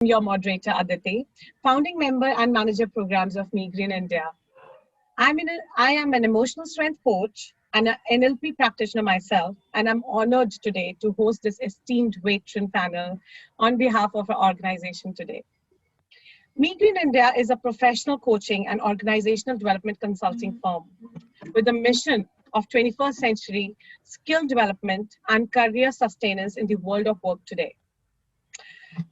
Your moderator Aditi, founding member and manager programs of Migraine India. I am an emotional strength coach and an NLP practitioner myself, and I'm honored today to host this esteemed veteran panel on behalf of our organization today. Migraine India is a professional coaching and organizational development consulting firm with a mission of 21st century skill development and career sustenance in the world of work today.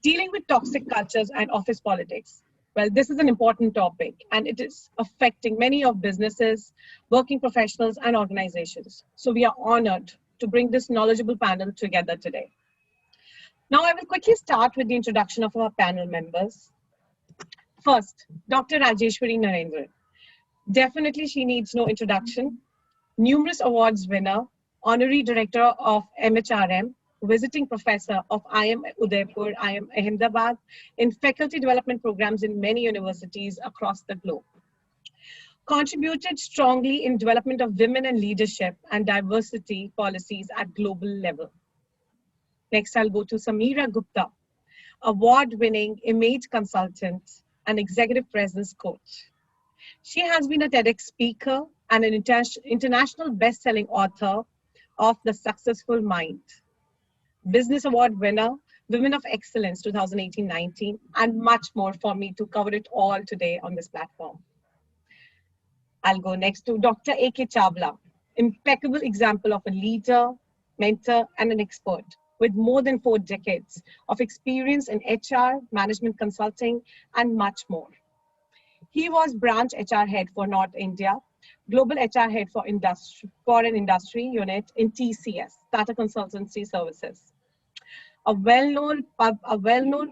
Dealing with toxic cultures and office politics. Well, this is an important topic and it is affecting many of businesses, working professionals, and organizations. So we are honored to bring this knowledgeable panel together today. Now, I will quickly start with the introduction of our panel members. First, Dr. Rajeshwari Narendran. Definitely, she needs no introduction. Numerous awards winner, honorary director of MHRM, visiting professor of IIM Udaipur, IIM Ahmedabad, in faculty development programs in many universities across the globe. Contributed strongly in development of women and leadership and diversity policies at global level. Next, I'll go to Samira Gupta, award-winning image consultant and executive presence coach. She has been a TEDx speaker and an international best-selling author of The Successful Mind, Business Award winner, Women of Excellence 2018-19, and much more for me to cover it all today on this platform. I'll go next to Dr. A.K. Chawla, impeccable example of a leader, mentor, and an expert with more than 4 decades of experience in HR, management consulting, and much more. He was branch HR head for North India, global HR head for an industry unit in TCS, Tata Consultancy Services. A well-known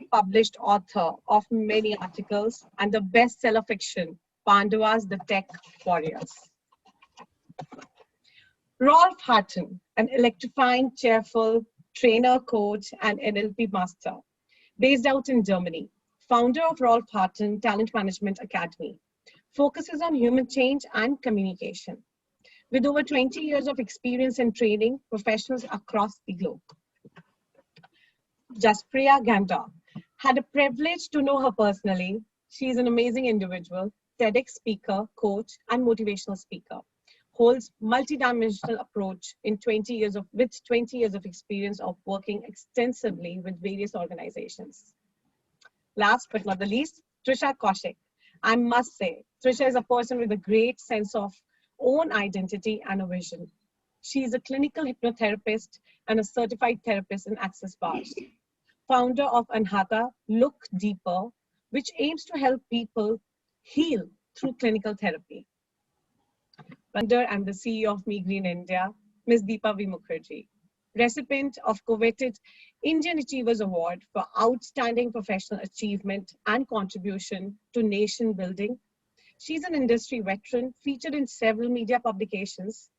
published author of many articles and the bestseller fiction, Pandavas, the Tech Warriors. Rolf Harten, an electrifying, cheerful trainer, coach, and NLP master, based out in Germany, founder of Rolf Harten Talent Management Academy, focuses on human change and communication. With over 20 years of experience in training professionals across the globe. Jaspriya Ganda, had a privilege to know her personally. She is an amazing individual, TEDx speaker, coach, and motivational speaker. Holds multidimensional approach with 20 years of experience of working extensively with various organizations. Last but not the least, Trisha Kaushik. I must say, Trisha is a person with a great sense of own identity and a vision. She is a clinical hypnotherapist and a certified therapist in Access Bars. Founder of Anhata, Look Deeper, which aims to help people heal through clinical therapy. Founder and the CEO of Migraine India, Ms. Deepa V. Mukherjee. Recipient of coveted Indian Achievers Award for outstanding professional achievement and contribution to nation building. She's an industry veteran, featured in several media publications,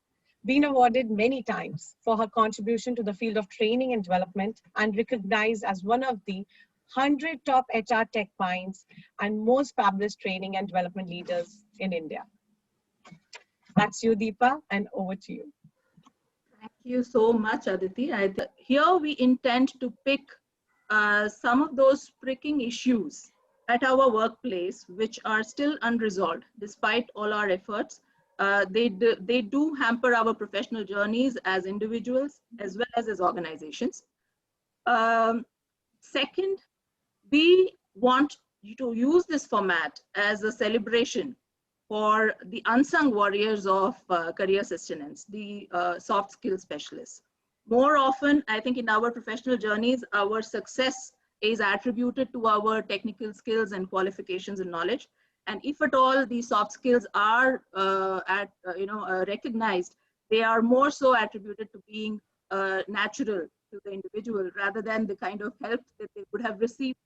been awarded many times for her contribution to the field of training and development, and recognized as one of the 100 top HR tech minds and most fabulous training and development leaders in India. That's you, Deepa, and over to you. Thank you so much, Aditi. Here we intend to pick some of those pricking issues at our workplace which are still unresolved despite all our efforts. They do hamper our professional journeys as individuals as well as organizations. Second, we want to use this format as a celebration for the unsung warriors of career sustenance, the soft skill specialists. More often, I think in our professional journeys, our success is attributed to our technical skills and qualifications and knowledge. And if at all these soft skills are recognized, they are more so attributed to being natural to the individual rather than the kind of help that they would have received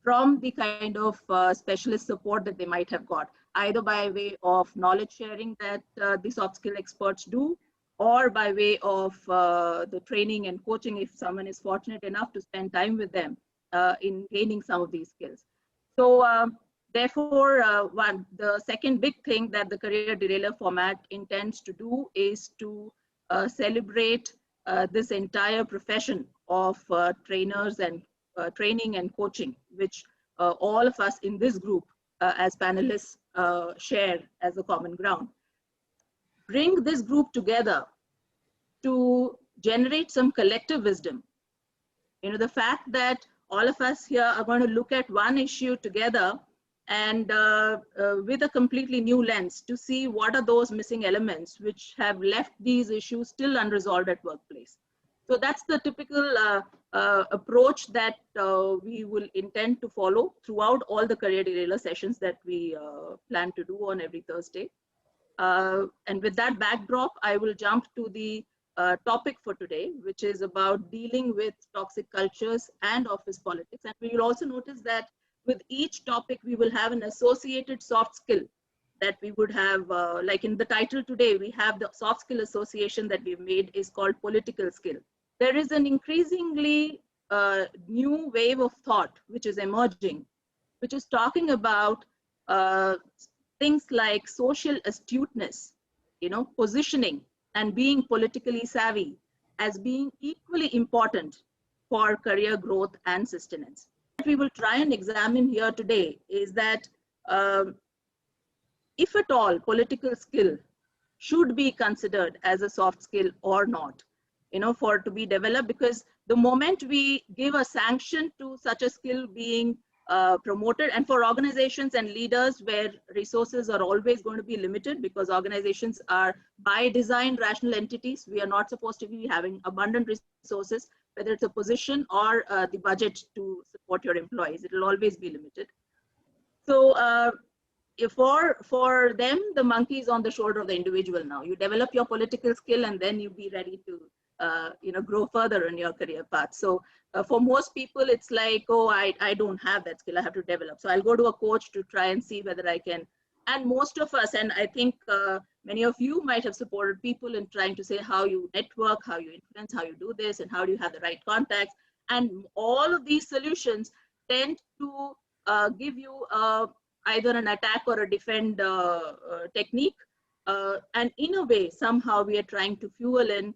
from the kind of specialist support that they might have got, either by way of knowledge sharing that the soft skill experts do, or by way of the training and coaching if someone is fortunate enough to spend time with them in gaining some of these skills. So therefore, the second big thing that the Career Derailer format intends to do is to celebrate this entire profession of trainers and training and coaching, which all of us in this group as panelists share as a common ground. Bring this group together to generate some collective wisdom. You know, the fact that all of us here are going to look at one issue together and with a completely new lens to see what are those missing elements which have left these issues still unresolved at workplace. So that's the typical approach that we will intend to follow throughout all the career derailer sessions that we plan to do on every Thursday. And with that backdrop, I will jump to the topic for today, which is about dealing with toxic cultures and office politics. And we will also notice that with each topic, we will have an associated soft skill that we would have, like in the title today, we have the soft skill association that we've made is called political skill. There is an increasingly new wave of thought which is emerging, which is talking about things like social astuteness, you know, positioning and being politically savvy as being equally important for career growth and sustenance. What we will try and examine here today is that if at all political skill should be considered as a soft skill or not, you know, for to be developed, because the moment we give a sanction to such a skill being promoted, and for organizations and leaders where resources are always going to be limited because organizations are by design rational entities, we are not supposed to be having abundant resources, whether it's a position or the budget to support your employees, it will always be limited. So for them, the monkey is on the shoulder of the individual now. You develop your political skill and then you be ready to you know, grow further in your career path. So for most people, it's like, oh, I don't have that skill, I have to develop. So I'll go to a coach to try and see whether I can. And most of us, and I think many of you might have supported people in trying to say how you network, how you influence, how you do this, and how do you have the right contacts. And all of these solutions tend to give you either an attack or a defend technique. And in a way, somehow we are trying to fuel in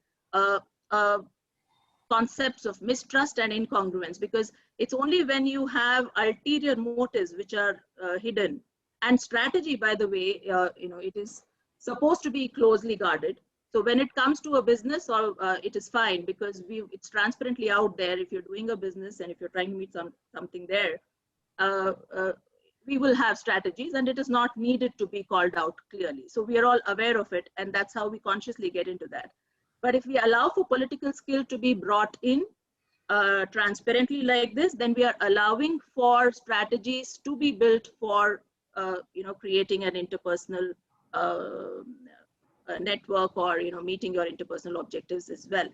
concepts of mistrust and incongruence, because it's only when you have ulterior motives which are hidden. And strategy, by the way, you know, it is supposed to be closely guarded. So when it comes to a business, or it is fine because it's transparently out there. If you're doing a business and if you're trying to meet something there, we will have strategies, and it is not needed to be called out clearly. So we are all aware of it, and that's how we consciously get into that. But if we allow for political skill to be brought in transparently like this, then we are allowing for strategies to be built for you know, creating an interpersonal network, or you know, meeting your interpersonal objectives as well.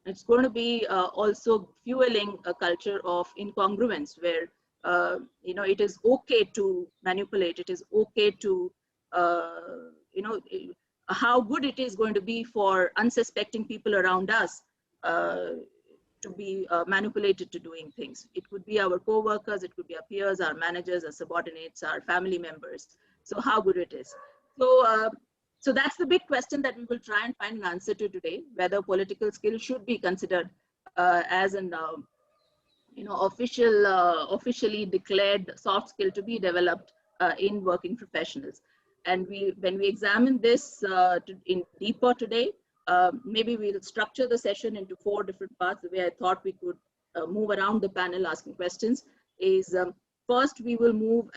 It's going to be also fueling a culture of incongruence where you know, it is okay to manipulate, it is okay to you know, how good it is going to be for unsuspecting people around us to be manipulated to doing things. It could be our co-workers, it could be our peers, our managers, our subordinates, our family members. So how good it is. So that's the big question that we will try and find an answer to today, whether political skill should be considered as an you know, officially declared soft skill to be developed in working professionals. And when we examine this in deeper today, maybe we'll structure the session into 4 different parts. The way I thought we could move around the panel asking questions is, first we will move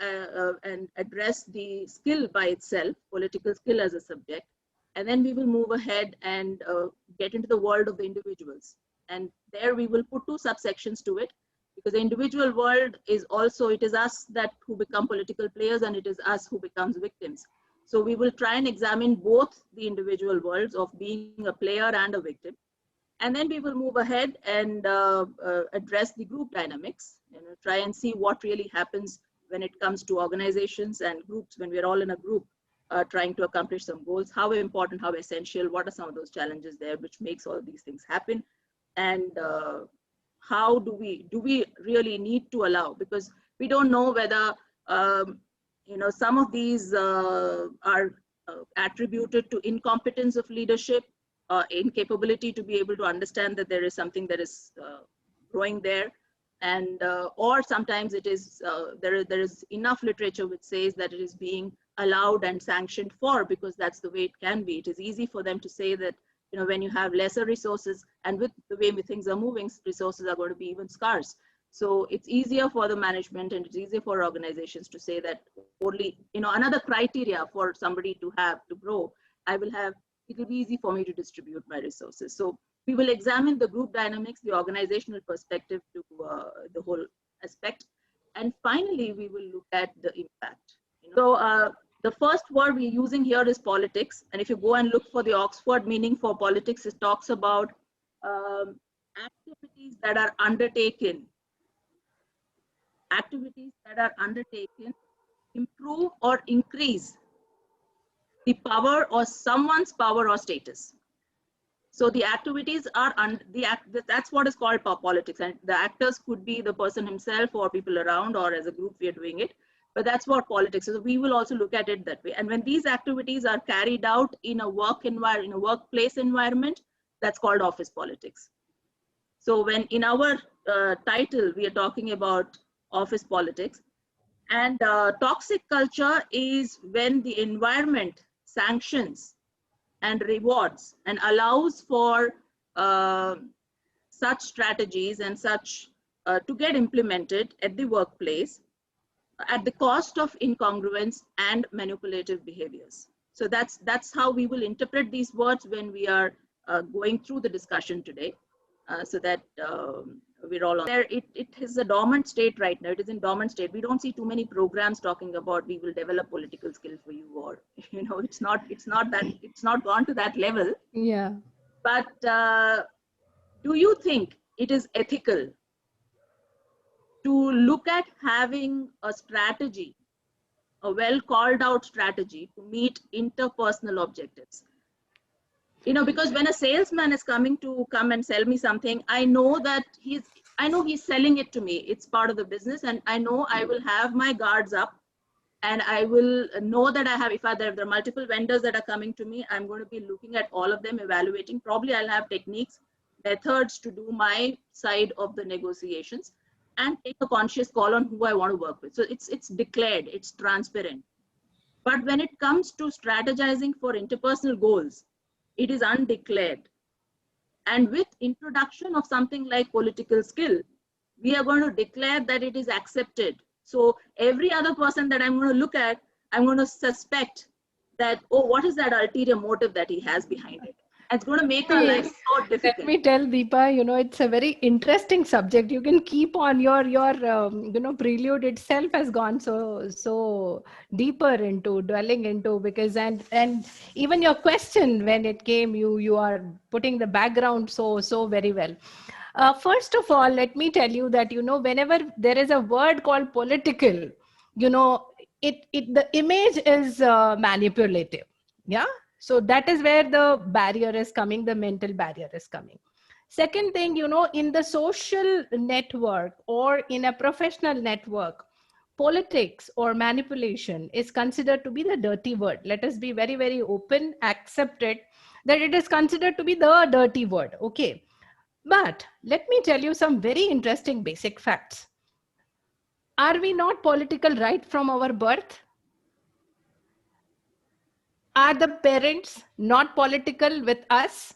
and address the skill by itself, political skill as a subject. And then we will move ahead and get into the world of the individuals. And there we will put 2 subsections to it, because the individual world is also, it is us that who become political players, and it is us who becomes victims. So we will try and examine both the individual worlds of being a player and a victim. And then we will move ahead and address the group dynamics, you know, try and see what really happens when it comes to organizations and groups, when we're all in a group trying to accomplish some goals, how important, how essential, what are some of those challenges there which makes all these things happen. And how do we really need to allow, because we don't know whether you know, some of these are attributed to incompetence of leadership, incapability to be able to understand that there is something that is growing there, And or sometimes it is there is enough literature which says that it is being allowed and sanctioned for, because that's the way it can be. It is easy for them to say that, you know, when you have lesser resources, and with the way things are moving, resources are going to be even scarce. So it's easier for the management and it's easier for organizations to say that only, you know, another criteria for somebody to have to grow, it will be easy for me to distribute my resources. So we will examine the group dynamics, the organizational perspective to the whole aspect. And finally, we will look at the impact. So the first word we're using here is politics. And if you go and look for the Oxford meaning for politics, it talks about activities that are undertaken improve or increase the power or someone's power or status. So the activities are that's what is called politics, and the actors could be the person himself or people around, or as a group we are doing it, but that's what politics is. So we will also look at it that way. And when these activities are carried out in a workplace environment, that's called office politics. So when in our title we are talking about office politics, and toxic culture is when the environment sanctions and rewards and allows for such strategies and such to get implemented at the workplace at the cost of incongruence and manipulative behaviors. So that's how we will interpret these words when we are going through the discussion today, so that we're all on there. It is a dormant state right now. It is in dormant state. We don't see too many programs talking about we will develop political skill for you, or, you know, it's not gone to that level. Yeah. But do you think it is ethical to look at having a strategy, a well called out strategy to meet interpersonal objectives? You know, because when a salesman is come and sell me something, I know that he's selling it to me. It's part of the business, and I know I will have my guards up, and I will know that if there are multiple vendors that are coming to me, I'm going to be looking at all of them, evaluating. Probably I'll have techniques, methods to do my side of the negotiations, and take a conscious call on who I want to work with. So it's declared, it's transparent. But when it comes to strategizing for interpersonal goals, it is undeclared. And with introduction of something like political skill, we are going to declare that it is accepted. So every other person that I'm going to look at, I'm going to suspect that, oh, what is that ulterior motive that he has behind it? And it's going to make our life so difficult. Let me tell Deepa, you know, it's a very interesting subject. You can keep on your prelude itself has gone so deeper into dwelling into, because and even your question when it came, you are putting the background so very well. First of all, let me tell you that, you know, whenever there is a word called political, you know, the image is manipulative. Yeah. So that is where the barrier is coming, the mental barrier is coming. Second thing, you know, in the social network or in a professional network, politics or manipulation is considered to be the dirty word. Let us be very, very open, accept it, that it is considered to be the dirty word. Okay. But let me tell you some very interesting basic facts. Are we not political right from our birth? Are the parents not political with us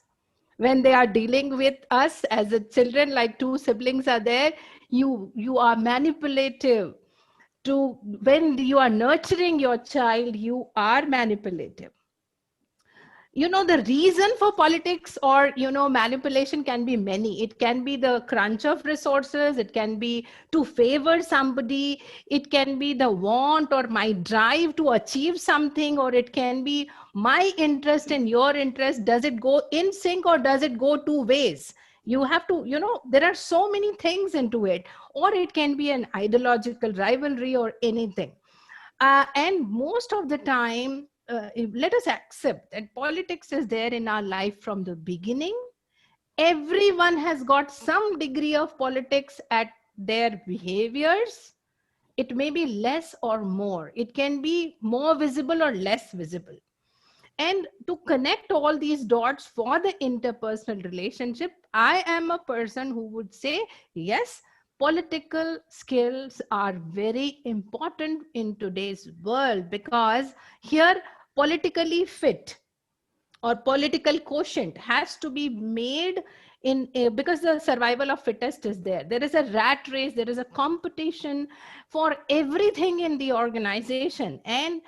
when they are dealing with us as a children? Like two siblings are there, you are manipulative. When you are nurturing your child, you are manipulative. You know, the reason for politics or, you know, manipulation can be many. It can be the crunch of resources. It can be to favor somebody. It can be the want or my drive to achieve something, or it can be my interest and your interest. Does it go in sync or does it go two ways? You have to, you know, there are so many things into it. Or it can be an ideological rivalry or anything. And most of the time, let us accept that politics is there in our life from the beginning. Everyone has got some degree of politics at their behaviors. It may be less or more. It can be more visible or less visible. And to connect all these dots for the interpersonal relationship, I am a person who would say, yes, political skills are very important in today's world, because here politically fit or political quotient has to be made in a, because the survival of fittest is there. There is a rat race, there is a competition for everything in the organization. And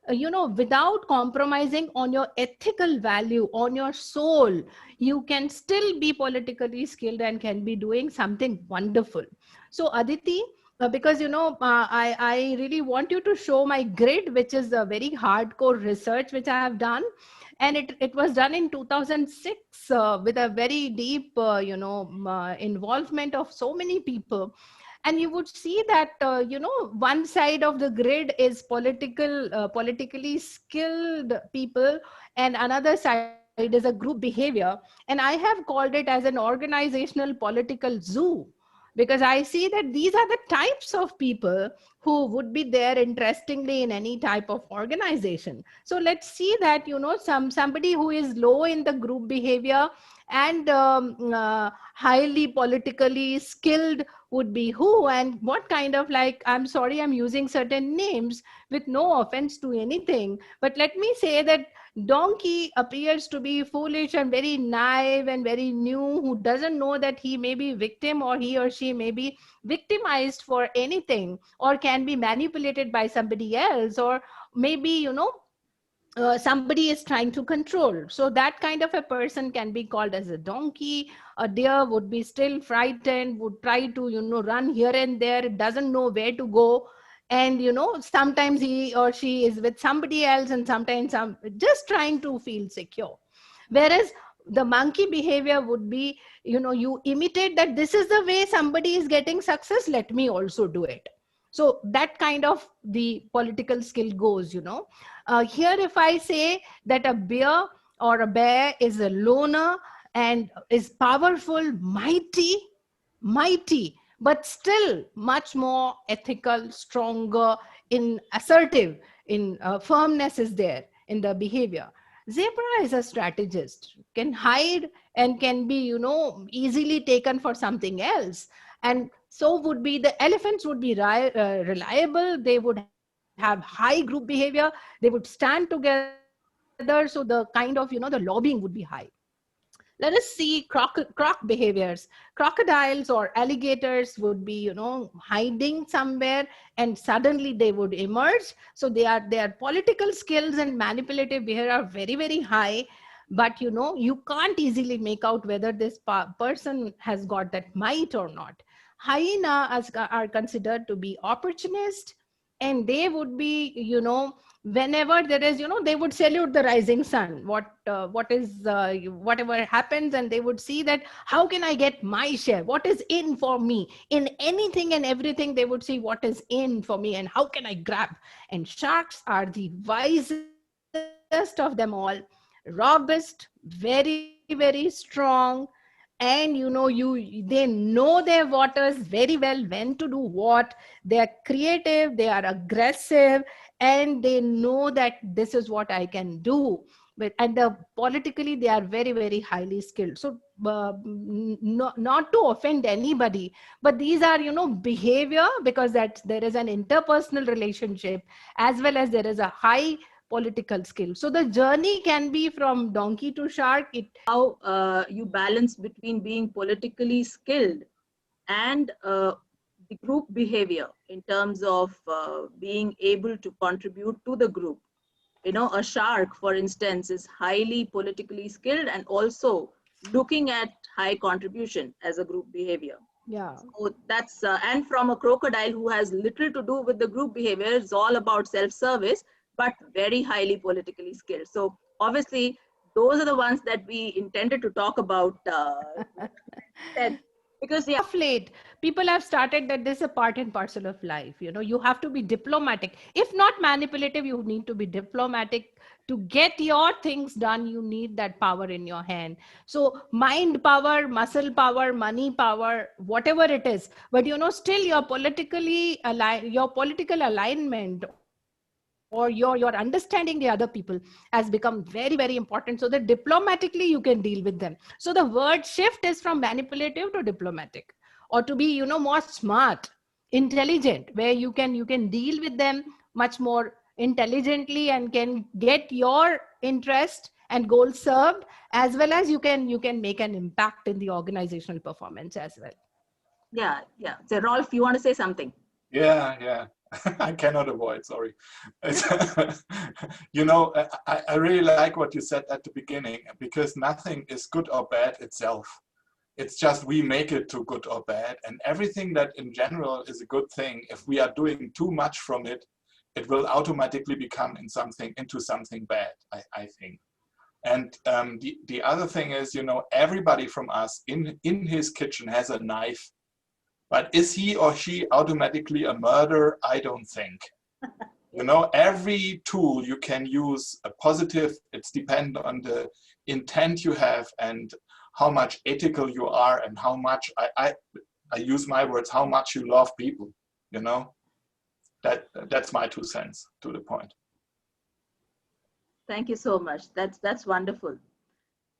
without compromising on your ethical value, on your soul, you can still be politically skilled and can be doing something wonderful. So Aditi, because I really want you to show my grid, which is a very hardcore research which I have done, and it was done in 2006 with a very deep involvement of so many people. And you would see that one side of the grid is politically skilled people, and another side is a group behavior. And I have called it as an organizational political zoo, because I see that these are the types of people who would be there interestingly in any type of organization. So let's see that somebody who is low in the group behavior and highly politically skilled would be who, and what kind of, like, I'm sorry, I'm using certain names with no offense to anything, but let me say that donkey appears to be foolish and very naive and very new, who doesn't know that he may be victim, or he or she may be victimized for anything, or can be manipulated by somebody else, or maybe somebody is trying to control. So that kind of a person can be called as a donkey. A deer would be still frightened, would try to run here and there, doesn't know where to go. And sometimes he or she is with somebody else, and sometimes just trying to feel secure. Whereas the monkey behavior would be, you imitate that this is the way somebody is getting success, let me also do it. So that kind of the political skill goes. Here, if I say that a bear or a bear is a loner and is powerful, mighty, but still much more ethical, stronger, in assertive, in firmness is there in the behavior. Zebra is a strategist, can hide and can be, easily taken for something else. And so would be the elephants would be reliable. They would have high group behavior. They would stand together. So the kind of, the lobbying would be high. Let us see croc behaviors. Crocodiles or alligators would be, hiding somewhere, and suddenly they would emerge. So their political skills and manipulative behavior are very, very high. But, you can't easily make out whether this person has got that might or not. Hyenas are considered to be opportunist, and they would be, whenever there is, they would salute the rising sun, whatever happens, and they would see that how can I get my share, what is in for me, in anything and everything. They would see what is in for me and how can I grab. And sharks are the wisest of them all, robust, very, very strong. And they know their waters very well, when to do what. They are creative, they are aggressive, and they know that this is what I can do. And politically they are very, very highly skilled. So not to offend anybody, but these are behavior, because that there is an interpersonal relationship, as well as there is a high political skill. So the journey can be from donkey to shark. How you balance between being politically skilled and the group behavior in terms of being able to contribute to the group. A shark, for instance, is highly politically skilled and also looking at high contribution as a group behavior. Yeah. So that's, and from a crocodile who has little to do with the group behavior, it's all about self-service, but very highly politically skilled. So obviously, those are the ones that we intended to talk about. Because of late, people have started that this is a part and parcel of life. You have to be diplomatic. If not manipulative, you need to be diplomatic. To get your things done, you need that power in your hand. So mind power, muscle power, money power, whatever it is. But still your political alignment, or your understanding the other people has become very, very important, so that diplomatically you can deal with them. So the word shift is from manipulative to diplomatic. or to be, you know, more smart, intelligent, where you can deal with them much more intelligently and can get your interest and goals served, as well as you can make an impact in the organizational performance as well. Yeah, yeah. So Rolf, you want to say something? Yeah. I cannot avoid, sorry. You know, I really like what you said at the beginning, because nothing is good or bad itself. It's just we make it to good or bad, and everything that in general is a good thing, if we are doing too much from it, it will automatically become into something bad, I think. And the other thing is, you know, everybody from us in his kitchen has a knife. But is he or she automatically a murderer? I don't think. You know, every tool you can use a positive, it's depend on the intent you have and how much ethical you are and how much, I use my words, how much you love people, you know? That's my 2 cents to the point. Thank you so much. That's wonderful.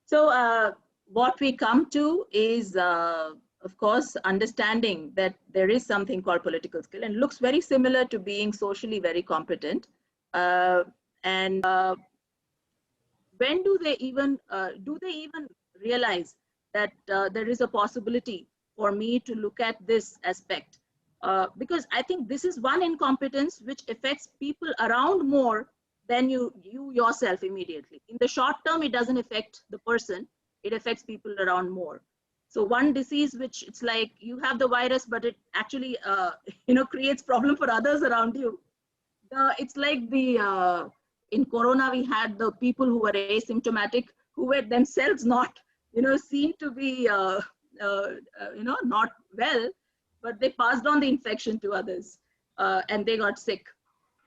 So what we come to is, of course, understanding that there is something called political skill, and looks very similar to being socially very competent. And when do they even realize that there is a possibility for me to look at this aspect? Because I think this is one incompetence which affects people around more than you yourself immediately. In the short term, it doesn't affect the person, it affects people around more. So one disease which it's like you have the virus, but it actually creates problem for others around you. It's like in Corona, we had the people who were asymptomatic, who were themselves not seen to be not well, but they passed on the infection to others, and they got sick.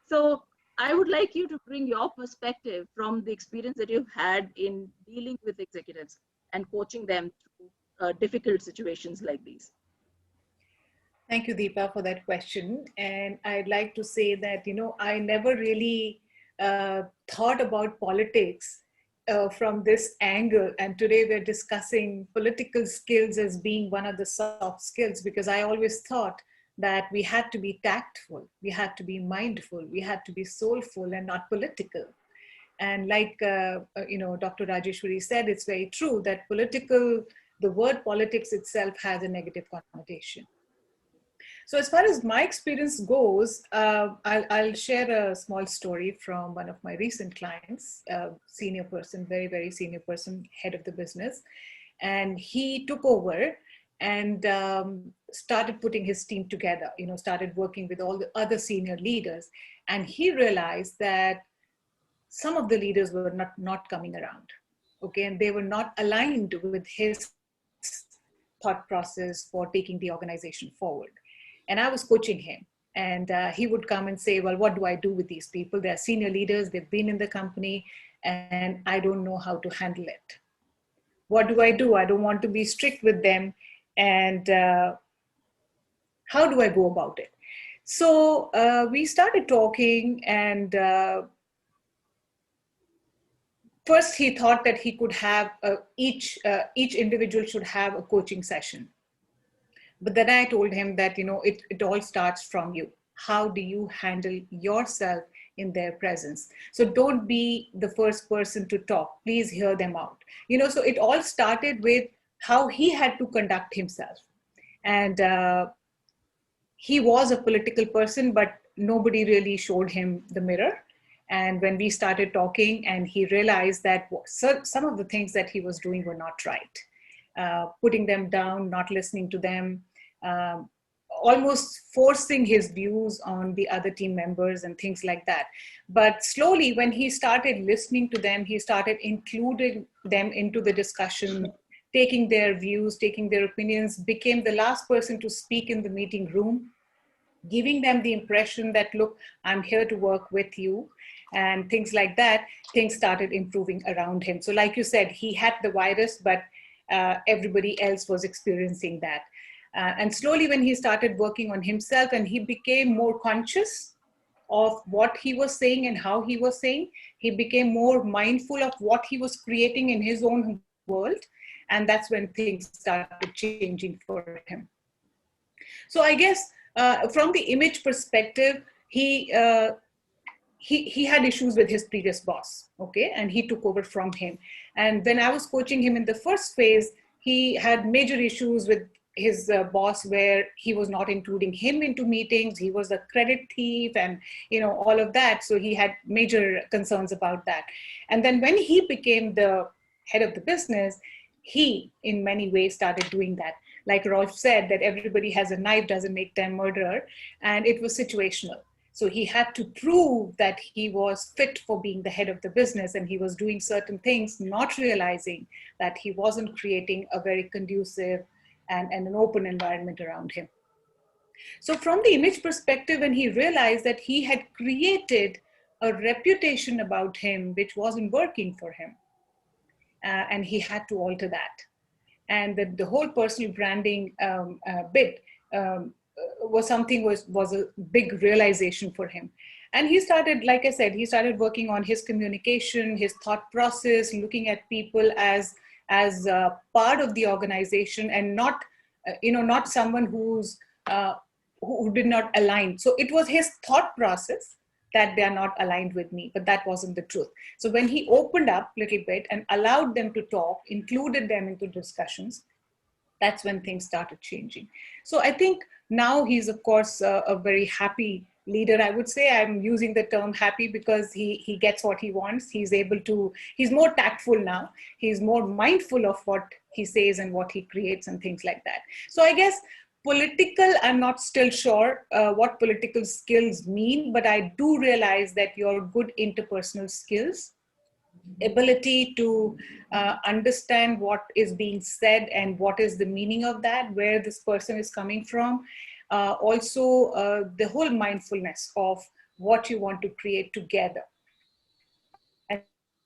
So I would like you to bring your perspective from the experience that you've had in dealing with executives and coaching them through difficult situations like these. Thank you, Deepa, for that question. And I'd like to say that, I never really thought about politics from this angle. And today we're discussing political skills as being one of the soft skills, because I always thought that we had to be tactful, we had to be mindful, we had to be soulful and not political. And like, Dr. Rajeshwari said, it's very true that the word politics itself has a negative connotation. So as far as my experience goes, I'll share a small story from one of my recent clients, senior person, very, very senior person, head of the business. And he took over and started putting his team together, started working with all the other senior leaders. And he realized that some of the leaders were not coming around, okay? And they were not aligned with his thought process for taking the organization forward. And I was coaching him, and he would come and say, well, what do I do with these people? They're senior leaders, they've been in the company, and I don't know how to handle it. What do? I don't want to be strict with them. And how do I go about it? So we started talking, and first he thought that he could have each individual should have a coaching session. But then I told him that, it all starts from you. How do you handle yourself in their presence? So don't be the first person to talk. Please hear them out. So it all started with how he had to conduct himself. And he was a political person, but nobody really showed him the mirror. And when we started talking, and he realized that some of the things that he was doing were not right. Putting them down, not listening to them, almost forcing his views on the other team members and things like that. But slowly, when he started listening to them, he started including them into the discussion, taking their views, taking their opinions, became the last person to speak in the meeting room, giving them the impression that, look, I'm here to work with you, and things like that. Things started improving around him. So like you said, he had the virus, but everybody else was experiencing that. And slowly, when he started working on himself and he became more conscious of what he was saying and how he was saying, he became more mindful of what he was creating in his own world. And that's when things started changing for him. So I guess from the image perspective, he had issues with his previous boss, okay, and he took over from him. And when I was coaching him in the first phase, he had major issues with his boss, where he was not including him into meetings. He was a credit thief, and all of that. So he had major concerns about that. And then when he became the head of the business, he in many ways started doing that. Like Rolf said, that everybody has a knife doesn't make them murderer, and it was situational. So he had to prove that he was fit for being the head of the business, and he was doing certain things, not realizing that he wasn't creating a very conducive and an open environment around him. So from the image perspective, when he realized that he had created a reputation about him which wasn't working for him, and he had to alter that. And the whole personal branding bit was a big realization for him. And he started, like I said, he started working on his communication, his thought process, looking at people as part of the organization, and not not someone who did not align. So it was his thought process that they are not aligned with me, but that wasn't the truth. So when he opened up a little bit and allowed them to talk, included them into discussions, that's when things started changing. So I think now he's, of course, a very happy leader. I would say I'm using the term happy because he gets what he wants. He's more tactful now. He's more mindful of what he says and what he creates and things like that. So I guess political, I'm not still sure what political skills mean, but I do realize that your good interpersonal skills, ability to understand what is being said and what is the meaning of that, where this person is coming from. Also, the whole mindfulness of what you want to create together, and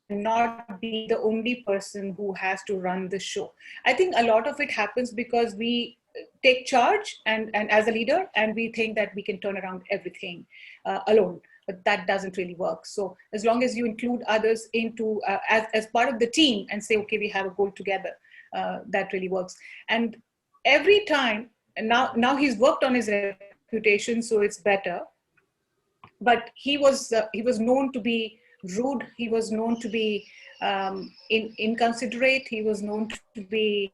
not be the only person who has to run the show. I think a lot of it happens because we take charge and as a leader, and we think that we can turn around everything alone. But that doesn't really work. So as long as you include others into as part of the team and say, okay, we have a goal together, that really works. And every time, and now he's worked on his reputation, so it's better. But he was known to be rude. He was known to be inconsiderate. He was known to be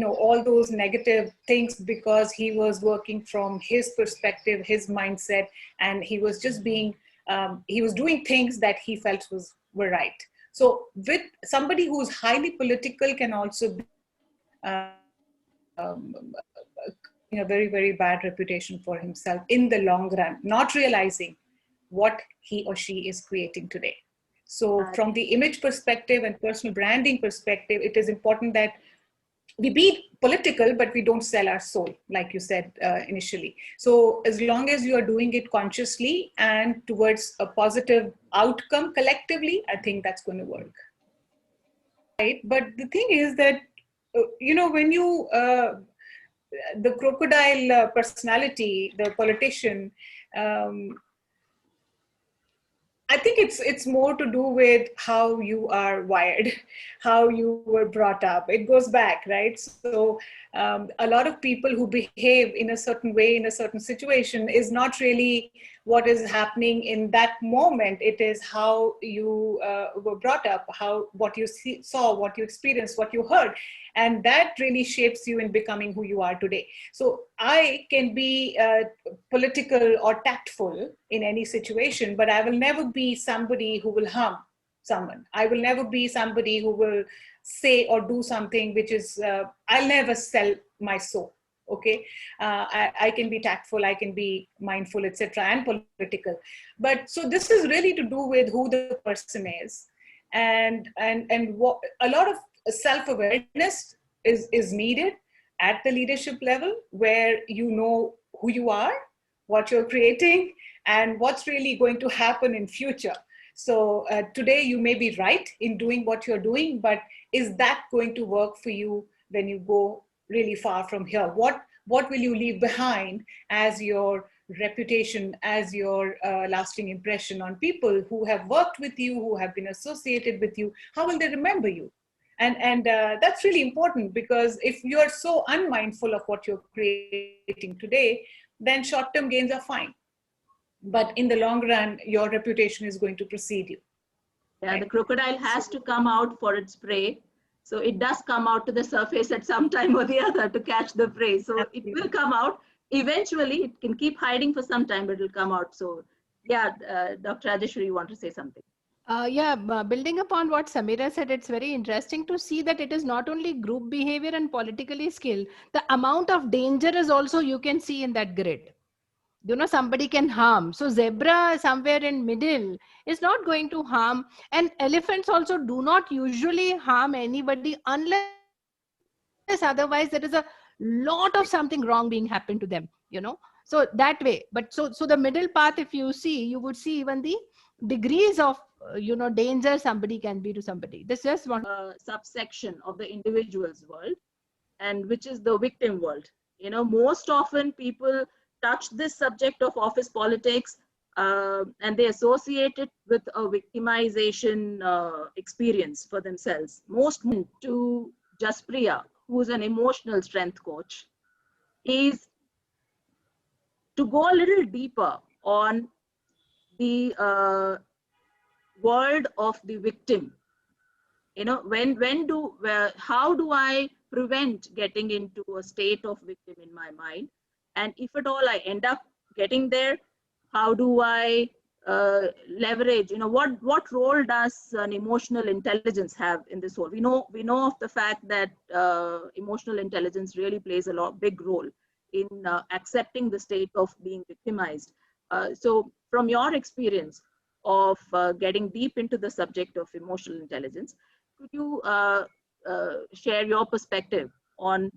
all those negative things, because he was working from his perspective, his mindset, and he was just he was doing things that he felt were right. So with somebody who's highly political can also be a very, very bad reputation for himself in the long run, not realizing what he or she is creating today. So from the image perspective and personal branding perspective, it is important that we be political, but we don't sell our soul, like you said initially. So as long as you are doing it consciously and towards a positive outcome collectively, I think that's going to work. Right? But the thing is that, when you, the crocodile personality, the politician, I think it's more to do with how you are wired, how you were brought up. It goes back, right? So a lot of people who behave in a certain way in a certain situation is not really what is happening in that moment. It is how you were brought up, what you saw, what you experienced, what you heard. And that really shapes you in becoming who you are today. So I can be political or tactful in any situation, but I will never be somebody who will harm someone. I will never be somebody who will say or do something which is, I'll never sell my soul. Okay, I can be tactful, I can be mindful, etc., and political. But so this is really to do with who the person is, and what a lot of self-awareness is needed at the leadership level, where you know who you are, what you're creating, and what's really going to happen in future. So today you may be right in doing what you're doing, but is that going to work for you when you go really far from here? What will you leave behind as your reputation, as your lasting impression on people who have worked with you, who have been associated with you? How will they remember you? And that's really important, because if you're so unmindful of what you're creating today, then short-term gains are fine. But in the long run, your reputation is going to precede you. Yeah, Right. the crocodile has to come out for its prey. So it does come out to the surface at some time or the other to catch the prey. So it will come out. Eventually, it can keep hiding for some time, but it'll come out. So yeah, Dr. Rajeshwari, you want to say something? Building upon what Samira said, it's very interesting to see that it is not only group behavior and politically skill. The amount of danger is also you can see in that grid. You know, somebody can harm. So zebra somewhere in middle is not going to harm. And elephants also do not usually harm anybody unless otherwise there is a lot of something wrong being happened to them, you know. So that way, but so the middle path, if you see, you would see even the degrees of danger somebody can be to somebody. This just one Subsection of the individual's world, and which is the victim world. You know, most often people touch this subject of office politics and they associate it with a victimization experience for themselves. Most to Jaspriya, who's an emotional strength coach, is to go a little deeper on the world of the victim. You know, how do I prevent getting into a state of victim in my mind? And if at all I end up getting there, how do I leverage, you know, what role does an emotional intelligence have in this whole? We know of the fact that emotional intelligence really plays a big role in accepting the state of being victimized. So from your experience of getting deep into the subject of emotional intelligence, could you share your perspective on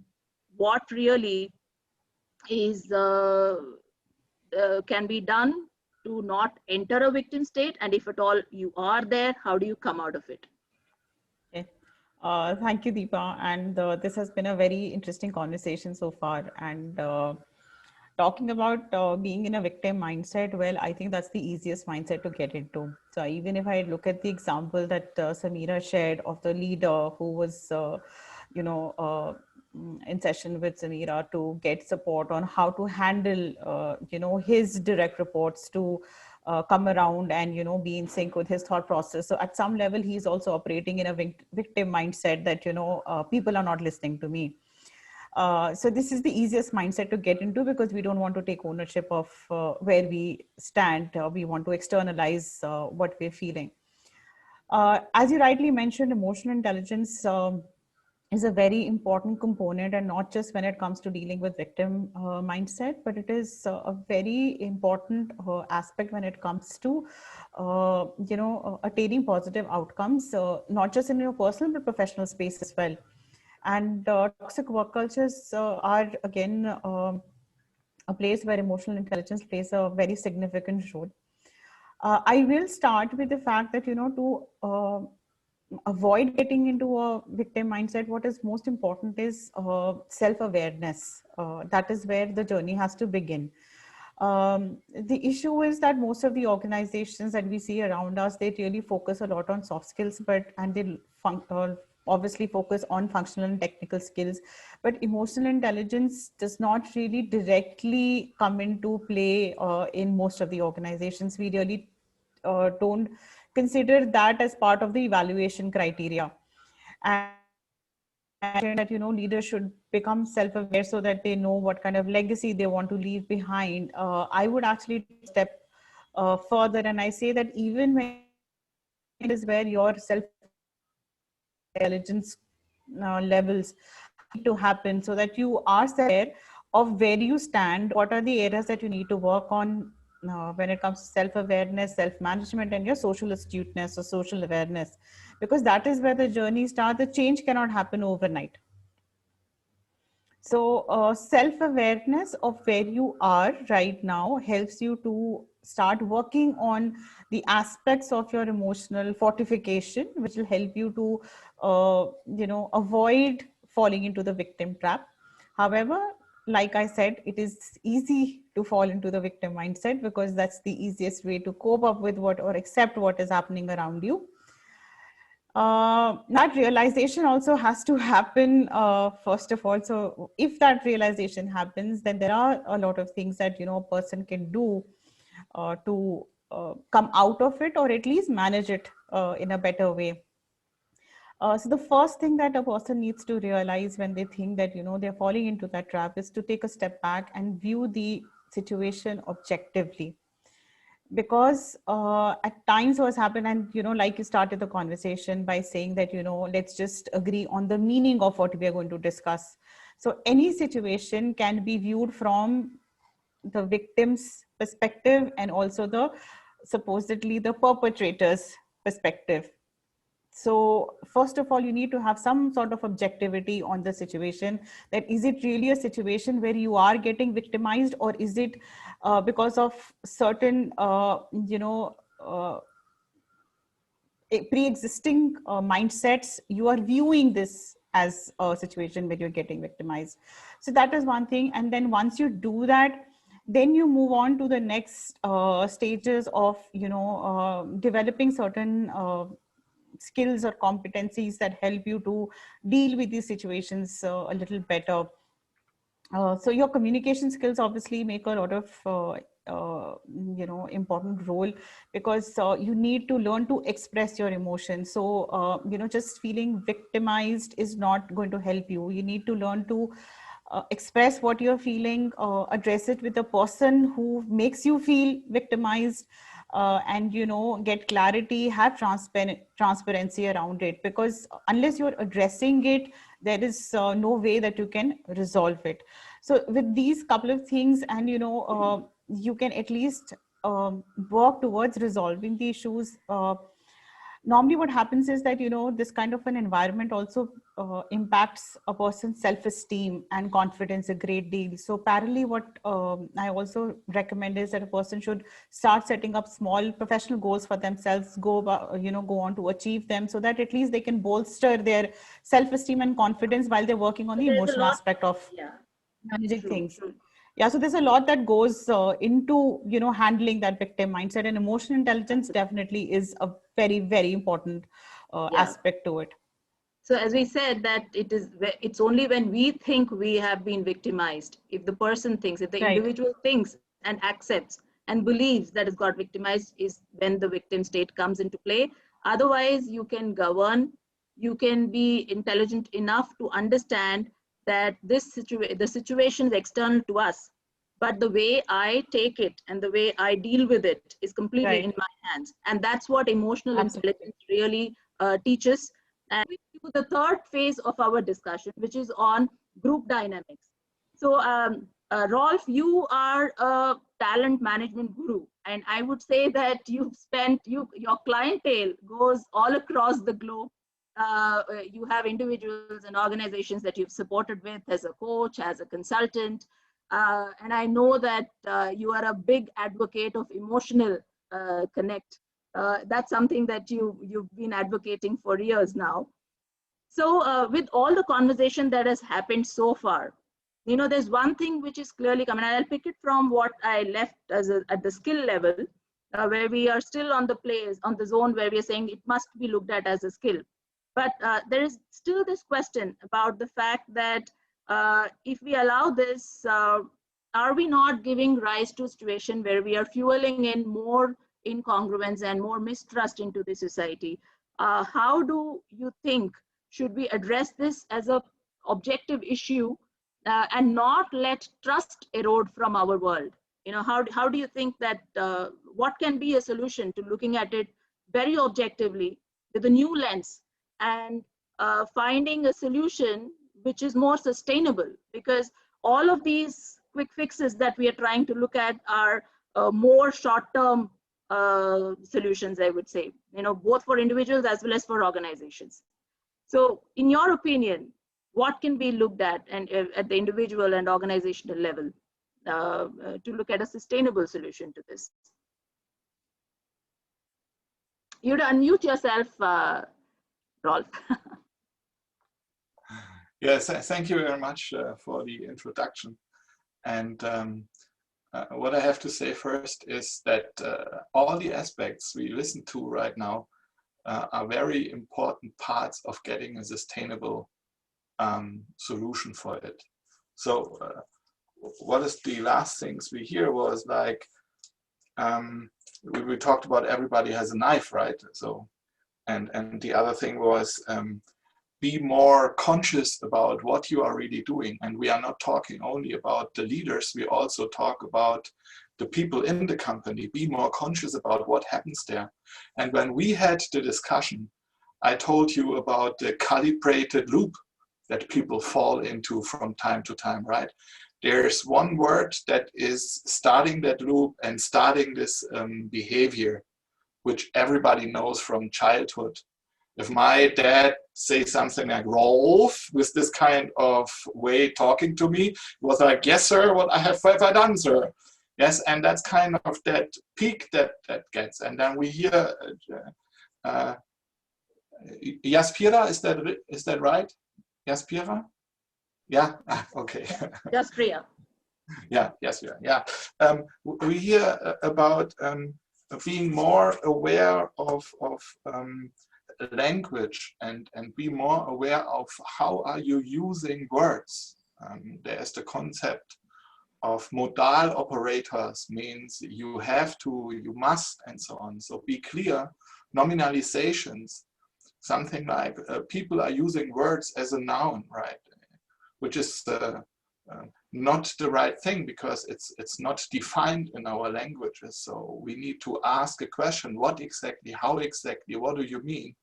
what really is can be done to not enter a victim state, and if at all you are there, how do you come out of it? Okay. Thank you, Deepa. And this has been a very interesting conversation so far. And talking about being in a victim mindset, well, I think that's the easiest mindset to get into. So even if I look at the example that Samira shared of the leader who was, in session with Samira to get support on how to handle, his direct reports to come around and, be in sync with his thought process. So at some level, he's also operating in a victim mindset that, people are not listening to me. So this is the easiest mindset to get into because we don't want to take ownership of where we stand. We want to externalize what we're feeling. As you rightly mentioned, emotional intelligence is a very important component, and not just when it comes to dealing with victim mindset, but it is a very important aspect when it comes to, attaining positive outcomes, not just in your personal but professional space as well. And toxic work cultures are again a place where emotional intelligence plays a very significant role. I will start with the fact that, to avoid getting into a victim mindset, what is most important is self-awareness. That is where the journey has to begin. The issue is that most of the organizations that we see around us, they really focus a lot on soft skills, and they obviously focus on functional and technical skills, but emotional intelligence does not really directly come into play in most of the organizations. We really don't consider that as part of the evaluation criteria. And that, leaders should become self-aware so that they know what kind of legacy they want to leave behind. I would actually step further, and I say that even when it is where your self-intelligence levels need to happen, so that you are aware of where you stand, what are the areas that you need to work on when it comes to self-awareness, self-management, and your social astuteness or social awareness, because that is where the journey starts. The change cannot happen overnight. So self-awareness of where you are right now helps you to start working on the aspects of your emotional fortification, which will help you to, avoid falling into the victim trap. However, like I said, it is easy to fall into the victim mindset because that's the easiest way to cope up with what or accept what is happening around you. That realization also has to happen first of all. So if that realization happens, then there are a lot of things that a person can do to come out of it, or at least manage it in a better way. So the first thing that a person needs to realize when they think that they're falling into that trap is to take a step back and view the situation objectively. Because at times what's happened, and like you started the conversation by saying that let's just agree on the meaning of what we are going to discuss. So any situation can be viewed from the victim's perspective and also the supposedly the perpetrator's perspective. So first of all, you need to have some sort of objectivity on the situation. That is it really a situation where you are getting victimized, or is it because of certain pre-existing mindsets, you are viewing this as a situation where you're getting victimized. So that is one thing. And then once you do that, then you move on to the next stages of developing certain skills or competencies that help you to deal with these situations a little better. So your communication skills obviously make a lot of important role, because you need to learn to express your emotions. So just feeling victimized is not going to help you. You need to learn to express what you're feeling, address it with a person who makes you feel victimized, and get clarity, have transparency around it, because unless you're addressing it, there is no way that you can resolve it. So with these couple of things, and you can at least work towards resolving the issues. Normally what happens is that this kind of an environment also impacts a person's self-esteem and confidence a great deal. So parallelly, what I also recommend is that a person should start setting up small professional goals for themselves, go on to achieve them, so that at least they can bolster their self-esteem and confidence while they're working on the emotional aspect of managing things. Yeah, so there's a lot that goes into handling that victim mindset, and emotional intelligence definitely is a very, very important aspect to it. So as we said, that it's only when we think we have been victimized, if the person thinks, if the individual thinks and accepts and believes that it's got victimized, is when the victim state comes into play. Otherwise, you can govern, you can be intelligent enough to understand that the situation is external to us, but the way I take it and the way I deal with it is completely in my hands. And that's what emotional intelligence really teaches. And we do the third phase of our discussion, which is on group dynamics. So Rolf, you are a talent management guru, and I would say that your clientele goes all across the globe. You have individuals and organizations that you've supported with as a coach, as a consultant. And I know that you are a big advocate of emotional connect. That's something that you've been advocating for years now. So with all the conversation that has happened so far, there's one thing which is clearly coming, and I'll pick it from what I left at the skill level, where we are still on the zone where we are saying it must be looked at as a skill. But there is still this question about the fact that if we allow this, are we not giving rise to a situation where we are fueling in more incongruence and more mistrust into the society? How do you think should we address this as an objective issue and not let trust erode from our world? How do you think that what can be a solution to looking at it very objectively with a new lens and finding a solution which is more sustainable? Because all of these quick fixes that we are trying to look at are more short-term solutions, I would say, both for individuals as well as for organizations. So in your opinion, what can be looked at and at the individual and organizational level to look at a sustainable solution to this? You'd unmute yourself, Rolf. Yes, thank you very much for the introduction. And what I have to say first is that all the aspects we listen to right now are very important parts of getting a sustainable solution for it. So what is the last things we hear was like, we talked about everybody has a knife, right? So, and the other thing was, be more conscious about what you are really doing. And we are not talking only about the leaders, we also talk about the people in the company. Be more conscious about what happens there. And when we had the discussion, I told you about the calibrated loop that people fall into from time to time, right? There's one word that is starting that loop and starting this behavior, which everybody knows from childhood. If my dad says something like Rolf with this kind of way talking to me, it was like, yes, sir, what have I done, sir? Yes, and that's kind of that peak that gets. And then we hear Jaspira, is that right? Jaspira? Yeah, okay. Jaspira. Yeah, Jaspira, yeah. We hear about being more aware of language and be more aware of how are you using words. There's the concept of modal operators, means you have to, you must, and so on. So be clear. Nominalizations, something like people are using words as a noun, right? Which is not the right thing, because it's not defined in our languages. So we need to ask a question: what exactly, how exactly, what do you mean?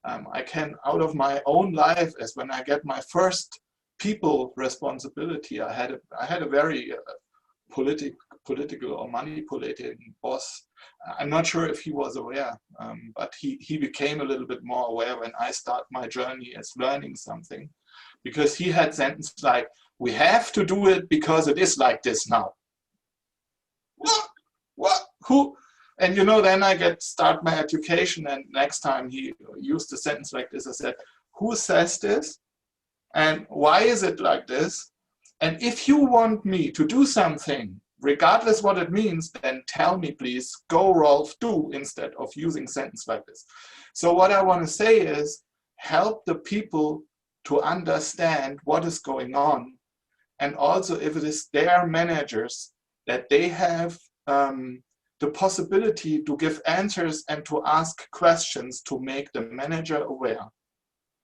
I can, out of my own life, as when I get my first people responsibility, I had a very political or manipulating boss. I'm not sure if he was aware, but he became a little bit more aware when I start my journey as learning something, because he had sentences like, we have to do it because it is like this now. What? Who? And you know, then I start my education, and next time he used a sentence like this, I said, who says this? And why is it like this? And if you want me to do something, regardless what it means, then tell me, please, go Rolf, do, instead of using sentence like this. So what I want to say is, help the people to understand what is going on. And also, if it is their managers, that they have the possibility to give answers and to ask questions to make the manager aware.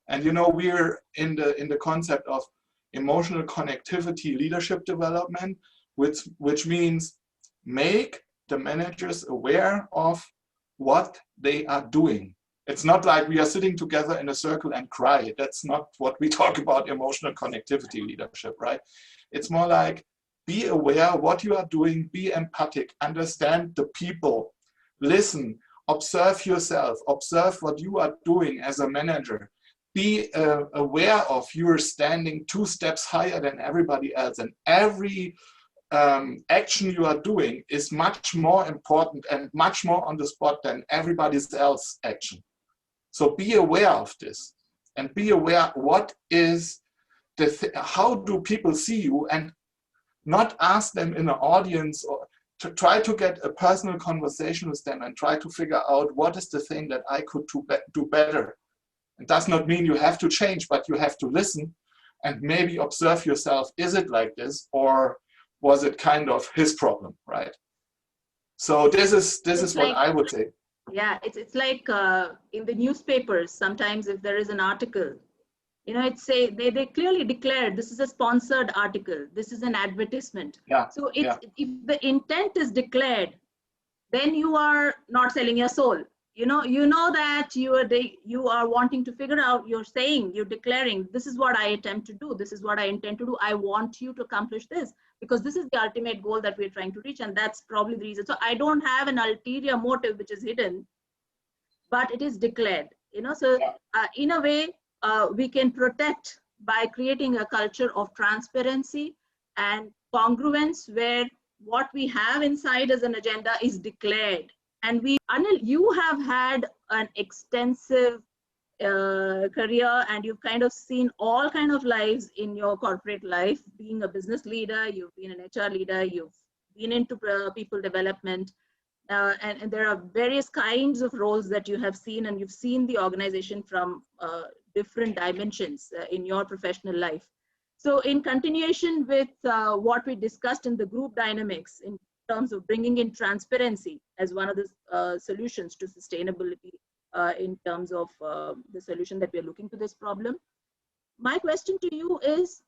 And you know, we're in the concept of emotional connectivity leadership development, which means make the managers aware of what they are doing. It's not like we are sitting together in a circle and cry. That's not what we talk about emotional connectivity leadership, right? It's more like, be aware what you are doing, be empathic, understand the people, listen, observe yourself, observe what you are doing as a manager. Be aware of you're standing 2 steps higher than everybody else, and every action you are doing is much more important and much more on the spot than everybody else's action. So be aware of this, and be aware what is how do people see you, and not ask them in an audience, or to try to get a personal conversation with them and try to figure out what is the thing that I could do better. It does not mean you have to change, but you have to listen and maybe observe yourself. Is it like this, or was it kind of his problem, right? So this is what I would say. Yeah, it's like in the newspapers, sometimes if there is an article, you know, they clearly declare this is a sponsored article, this is an advertisement. Yeah. So if the intent is declared, then you are not selling your soul. You know that you are wanting to figure out, you're declaring, this is what I attempt to do, this is what I intend to do, I want you to accomplish this, because this is the ultimate goal that we're trying to reach, and that's probably the reason. So I don't have an ulterior motive which is hidden, but it is declared, you know. So in a way, we can protect by creating a culture of transparency and congruence, where what we have inside as an agenda is declared. And Anil, you have had an extensive career, and you've kind of seen all kind of lives in your corporate life, being a business leader, you've been an HR leader, you've been into people development. and there are various kinds of roles that you have seen, and you've seen the organization from different dimensions in your professional life. So in continuation with what we discussed in the group dynamics in terms of bringing in transparency as one of the solutions to sustainability in terms of the solution that we are looking to this problem, my question to you is,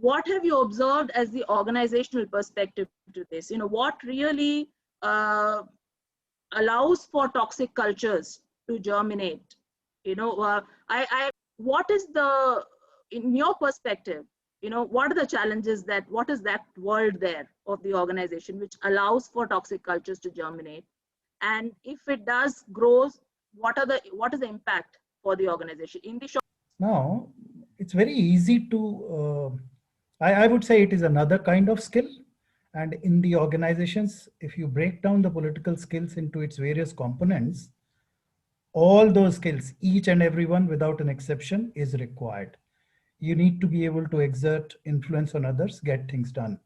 what have you observed as the organizational perspective to this? You know, what really allows for toxic cultures to germinate? You know, what is the, in your perspective, you know, what are the challenges that, what is that world there of the organization which allows for toxic cultures to germinate? And if it does grow, what is the impact for the organization in the short? Now, it's very easy to, I would say it is another kind of skill. And in the organizations, if you break down the political skills into its various components, all those skills, each and every one without an exception, is required. You need to be able to exert influence on others, get things done.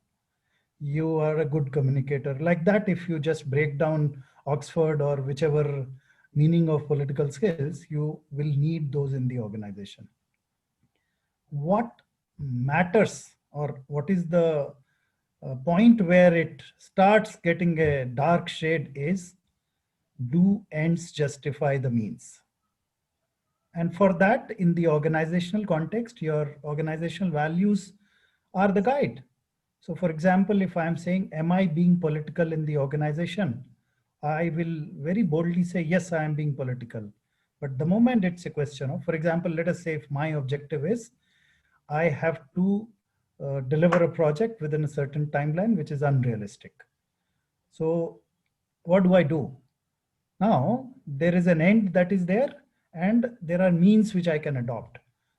You are a good communicator. Like that, if you just break down Oxford or whichever meaning of political skills, you will need those in the organization. What matters, or what is the point where it starts getting a dark shade, is, do ends justify the means? And for that, in the organizational context, your organizational values are the guide. So for example, if I'm saying, am I being political in the organization? I will very boldly say, yes, I am being political. But the moment it's a question of, for example, let us say if my objective is, I have to deliver a project within a certain timeline, which is unrealistic. So what do I do? Now, there is an end that is there, and there are means which I can adopt.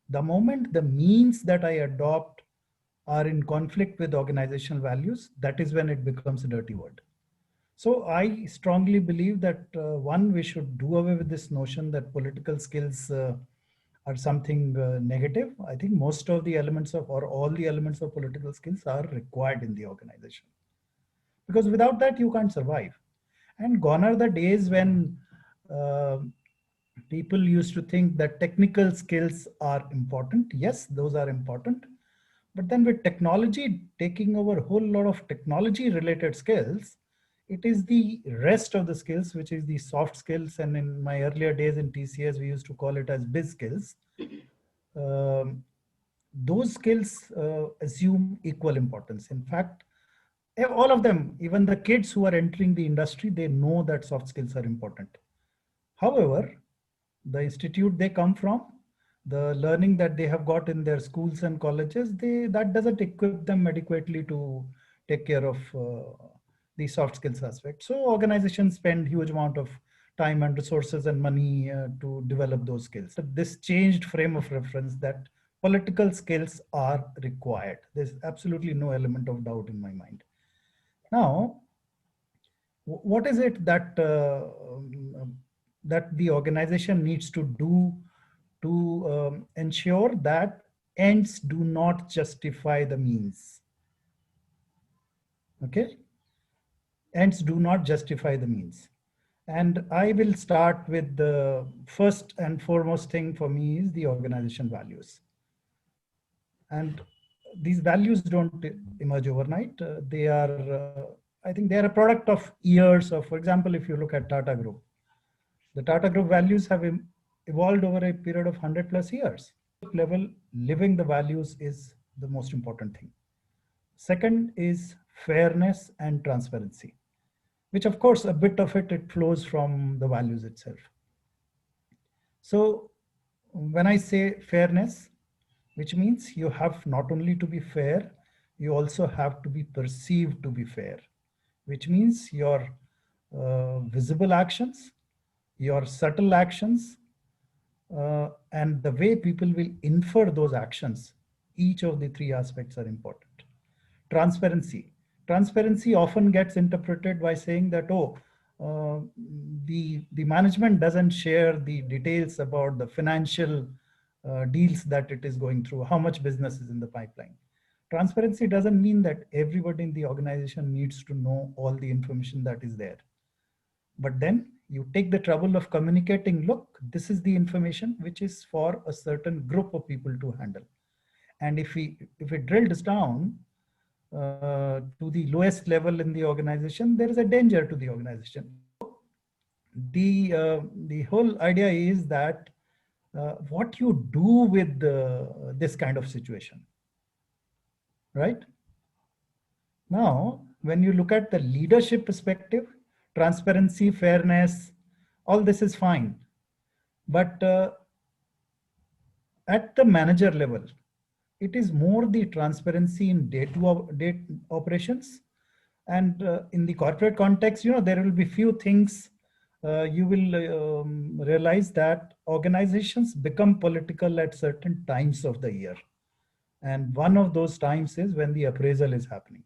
The moment the means that I adopt are in conflict with organizational values, that is when it becomes a dirty word. So I strongly believe that one, we should do away with this notion that political skills are something negative. I think most of the elements of, or all the elements of political skills are required in the organization, because without that you can't survive. And gone are the days when people used to think that technical skills are important. Yes, those are important. But then with technology taking over a whole lot of technology related skills, it is the rest of the skills, which is the soft skills. And in my earlier days in TCS, we used to call it as biz skills. Those skills assume equal importance. In fact, all of them, even the kids who are entering the industry, they know that soft skills are important. However, the institute they come from, the learning that they have got in their schools and colleges, that doesn't equip them adequately to take care of the soft skills aspect. So organizations spend huge amount of time and resources and money to develop those skills. So this changed frame of reference that political skills are required. There's absolutely no element of doubt in my mind. Now, what is it that that the organization needs to do to ensure that ends do not justify the means? Okay, ends do not justify the means. And I will start with the first and foremost thing for me is the organization values. And these values don't emerge overnight. They are, I think they are a product of years of, for example, if you look at Tata Group, the Tata Group values have evolved over a period of 100+ years. Level, living the values is the most important thing. Second is fairness and transparency, which of course a bit of it flows from the values itself. So when I say fairness, which means you have not only to be fair, you also have to be perceived to be fair, which means your visible actions, your subtle actions, and the way people will infer those actions, each of the three aspects are important. Transparency. Transparency often gets interpreted by saying that, oh, the management doesn't share the details about the financial deals that it is going through, how much business is in the pipeline. Transparency doesn't mean that everybody in the organization needs to know all the information that is there. but then you take the trouble of communicating, look, this is the information which is for a certain group of people to handle. And if it drills down to the lowest level in the organization, there is a danger to the organization. The whole idea is that what you do with this kind of situation, right? Now, when you look at the leadership perspective, transparency, fairness, all this is fine. But at the manager level, it is more the transparency in day-to-day operations. And in the corporate context, there will be few things you will realize that organizations become political at certain times of the year. And one of those times is when the appraisal is happening.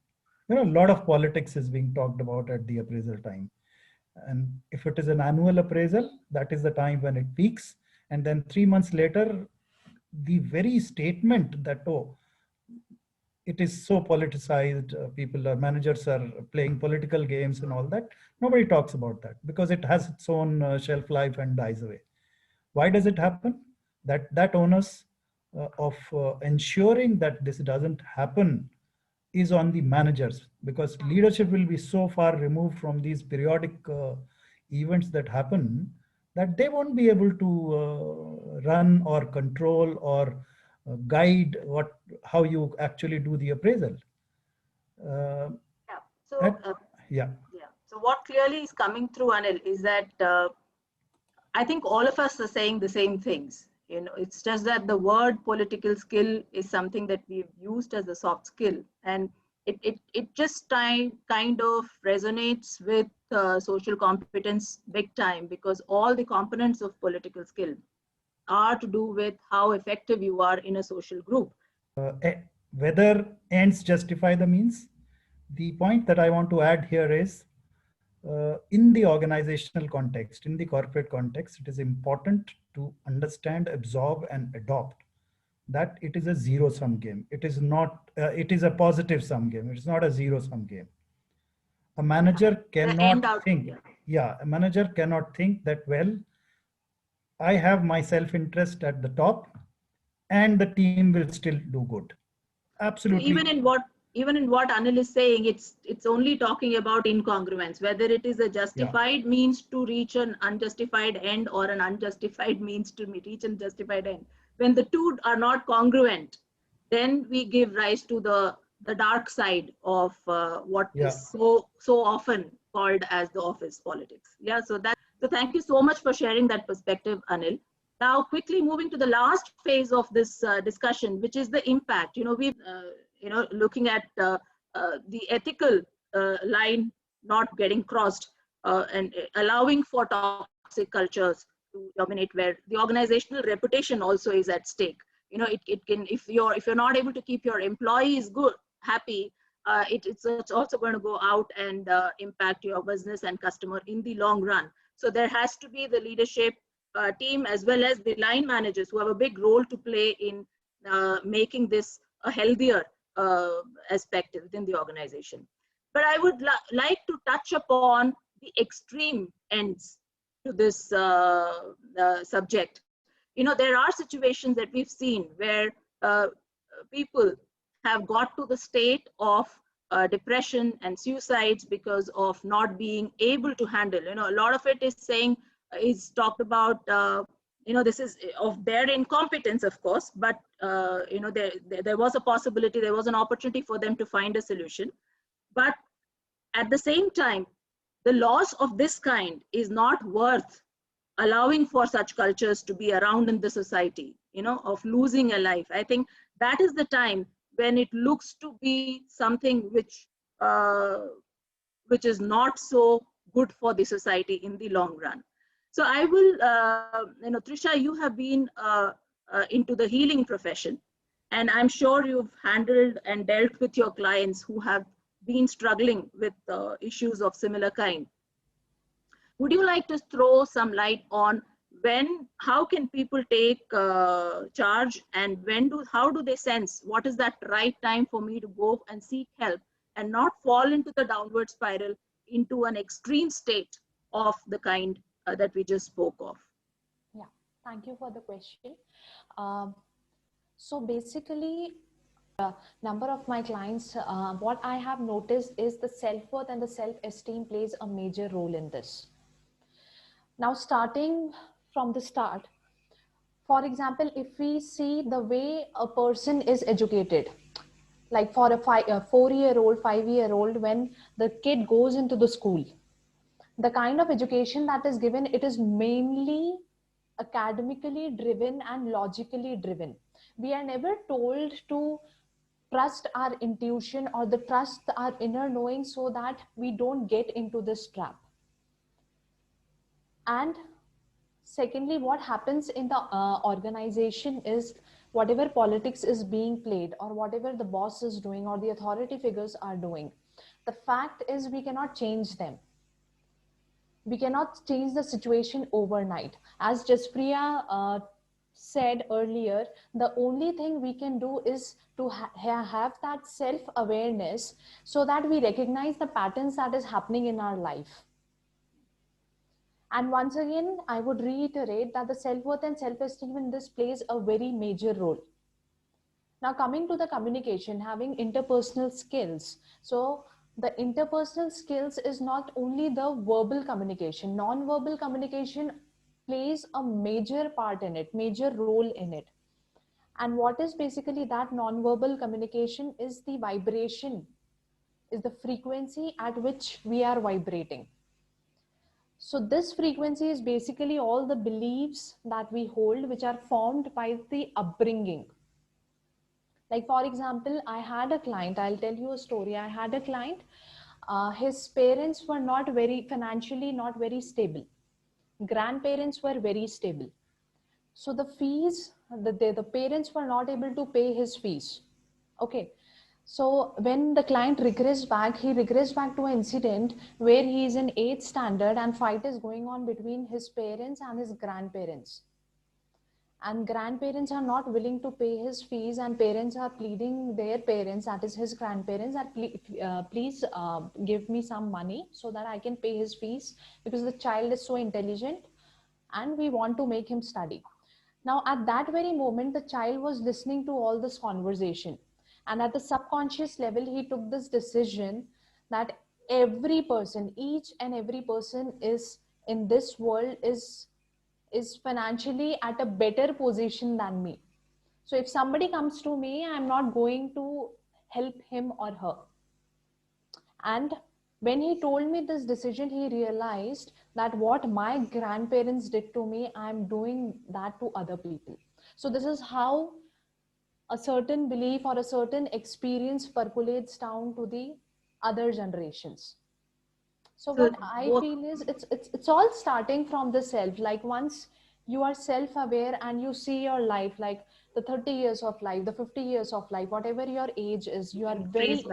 A lot of politics is being talked about at the appraisal time. And if it is an annual appraisal, that is the time when it peaks. And then 3 months later, the very statement that, oh, it is so politicized, managers are playing political games and all that. Nobody talks about that because it has its own shelf life and dies away. Why does it happen? That onus of ensuring that this doesn't happen is on the managers, because leadership will be so far removed from these periodic events that happen that they won't be able to run or control or guide how you actually do the appraisal. Yeah. So what clearly is coming through, Anil, is that I think all of us are saying the same things. It's just that the word political skill is something that we've used as a soft skill, and it just kind of resonates with social competence big time, because all the components of political skill are to do with how effective you are in a social group. Whether ends justify the means. The point that I want to add here is, in the organizational context, in the corporate context, it is important to understand, absorb, and adopt that it is a zero-sum game. It is not, it is a positive sum game. It's not a zero-sum game. A manager cannot think, a manager cannot think that, well, I have my self-interest at the top and the team will still do good. Absolutely. Even in what Anil is saying, it's only talking about incongruence, whether it is a justified means to reach an unjustified end or an unjustified means to reach a justified end. When the two are not congruent, then we give rise to the dark side of what is so often called as the office politics. So thank you so much for sharing that perspective, Anil. Now, quickly moving to the last phase of this discussion, which is the impact. We've looking at the ethical line not getting crossed and allowing for toxic cultures to dominate, where the organizational reputation also is at stake. It can, if you're not able to keep your employees happy, it's also going to go out and impact your business and customer in the long run. So there has to be the leadership team as well as the line managers who have a big role to play in making this a healthier aspect within the organization. But I would like to touch upon the extreme ends to this subject. There are situations that we've seen where people have got to the state of depression and suicides because of not being able to handle. A lot of it is talked about. This is of their incompetence, of course, but there was a possibility, there was an opportunity for them to find a solution. But at the same time, the loss of this kind is not worth allowing for such cultures to be around in the society, of losing a life. I think that is the time when it looks to be something which is not so good for the society in the long run. So I will, Trisha, you have been into the healing profession, and I'm sure you've handled and dealt with your clients who have been struggling with issues of similar kind. Would you like to throw some light on how can people take charge, and how do they sense what is that right time for me to go and seek help and not fall into the downward spiral into an extreme state of the kind that we just spoke of? Yeah, thank you for the question. So basically, number of my clients, what I have noticed is the self-worth and the self-esteem plays a major role in this. Now, starting from the start, for example, if we see the way a person is educated, like for a 4-year-old, 5-year-old, when the kid goes into the school, the kind of education that is given, it is mainly academically driven and logically driven. We are never told to trust our intuition or the trust our inner knowing so that we don't get into this trap. And secondly, what happens in the organization is whatever politics is being played or whatever the boss is doing or the authority figures are doing, the fact is we cannot change them. We cannot change the situation overnight. As Jaspriya said earlier, the only thing we can do is to have that self-awareness so that we recognize the patterns that is happening in our life. And once again, I would reiterate that the self-worth and self-esteem in this plays a very major role. Now coming to the communication, having interpersonal skills. So the interpersonal skills is not only the verbal communication, non-verbal communication plays a major part in it, major role in it. And what is basically that non-verbal communication is the vibration, is the frequency at which we are vibrating. So this frequency is basically all the beliefs that we hold, which are formed by the upbringing. Like for example, I had a client, I'll tell you a story. I had a client, his parents were not very financially, not very stable. Grandparents were very stable. So the fees, the parents were not able to pay his fees. Okay. So when the client regressed back, he regressed back to an incident where he is in 8th standard and fight is going on between his parents and his grandparents. And grandparents are not willing to pay his fees and parents are pleading their parents, that is his grandparents, that please give me some money so that I can pay his fees because the child is so intelligent and we want to make him study. Now at that very moment, the child was listening to all this conversation. And at the subconscious level, he took this decision that every person, each and every person is in this world is financially at a better position than me. So if somebody comes to me, I'm not going to help him or her. And when he told me this decision, he realized that what my grandparents did to me, I'm doing that to other people. So this is how a certain belief or a certain experience percolates down to the other generations. So what I feel is it's all starting from the self. Like once you are self-aware and you see your life, like the 30 years of life, the 50 years of life, whatever your age is, you are very,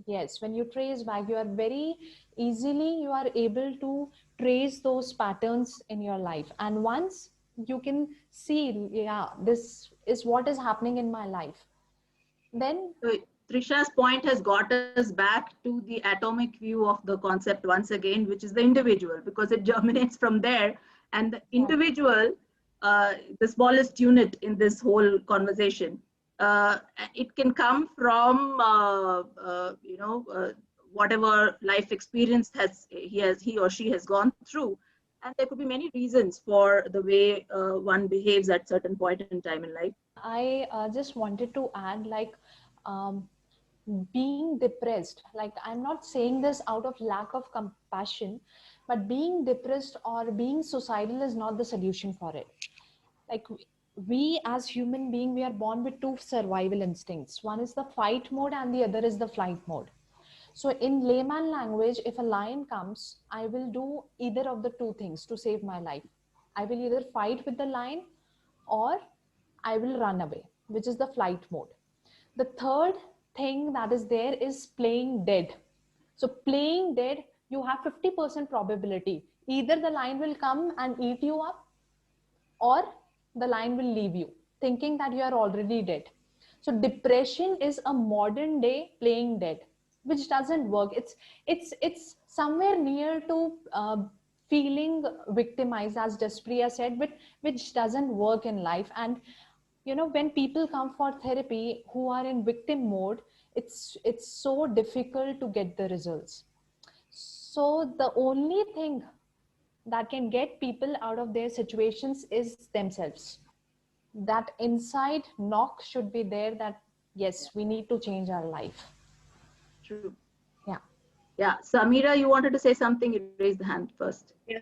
yes, when you trace back, you are very easily, you are able to trace those patterns in your life. And once you can see, yeah, this is what is happening in my life. Then Trisha's point has got us back to the atomic view of the concept once again, which is the individual, because it germinates from there. And the individual, the smallest unit in this whole conversation, it can come from, whatever life experience he or she has gone through. And there could be many reasons for the way one behaves at certain point in time in life. I just wanted to add, like, being depressed, like I'm not saying this out of lack of compassion, but being depressed or being suicidal is not the solution for it. Like we as human being, we are born with two survival instincts. One is the fight mode and the other is the flight mode. So in layman language, if a lion comes, I will do either of the two things to save my life. I will either fight with the lion or I will run away, which is the flight mode. The third thing that is there is playing dead. So playing dead, you have 50% probability. Either the lion will come and eat you up or the lion will leave you, thinking that you are already dead. So depression is a modern day playing dead, which doesn't work. It's somewhere near to feeling victimized, as Despriya said, but which doesn't work in life. And when people come for therapy who are in victim mode, it's so difficult to get the results. So the only thing that can get people out of their situations is themselves. That inside knock should be there, that yes, we need to change our life. True. Yeah. Yeah. Samira, you wanted to say something? You raised the hand first. Yeah.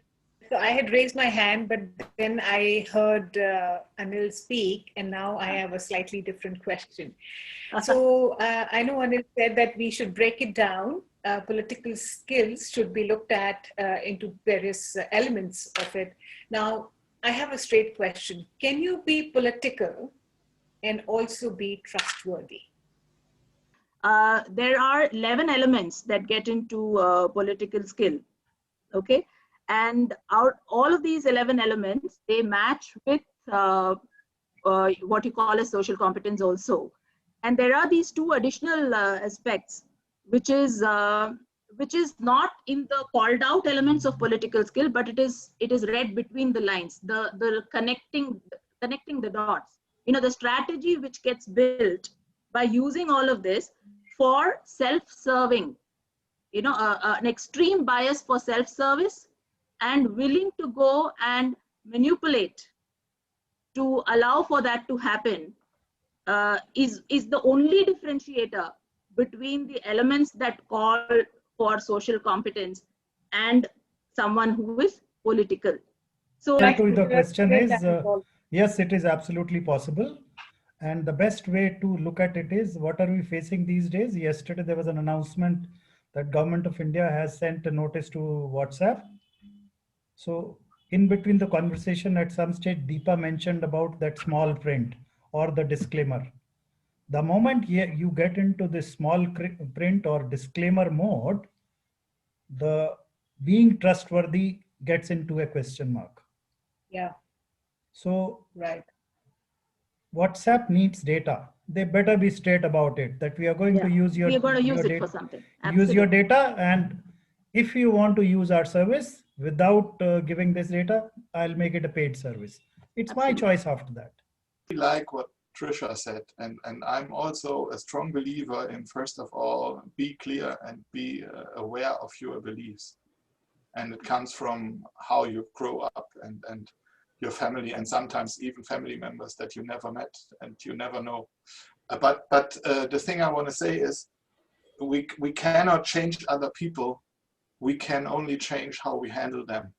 So I had raised my hand, but then I heard Anil speak, and now I have a slightly different question. So I know Anil said that we should break it down. Political skills should be looked at into various elements of it. Now, I have a straight question. Can you be political and also be trustworthy? There are 11 elements that get into political skill. Okay. And all of these 11 elements, they match with what you call as social competence also. And there are these two additional aspects, which is not in the called out elements of political skill, but it is read between the lines, the connecting the dots. The strategy which gets built by using all of this for self-serving, an extreme bias for self-service, and willing to go and manipulate to allow for that to happen, is the only differentiator between the elements that call for social competence and someone who is political. So the question is, yes, it is absolutely possible. And the best way to look at it is, what are we facing these days? Yesterday, there was an announcement that Government of India has sent a notice to WhatsApp. So in between the conversation, at some stage, Deepa mentioned about that small print or the disclaimer. The moment you get into this small print or disclaimer mode, the being trustworthy gets into a question mark. Yeah. So right. WhatsApp needs data. They better be straight about it, that we are going to use your, we are going to use it data, for something. Use your data, and if you want to use our service without giving this data, I'll make it a paid service. It's my choice after that. I like what Trisha said, and I'm also a strong believer in, first of all, be clear and be aware of your beliefs. And it comes from how you grow up and your family, and sometimes even family members that you never met and you never know. But the thing I want to say is, we cannot change other people. We can only change how we handle them.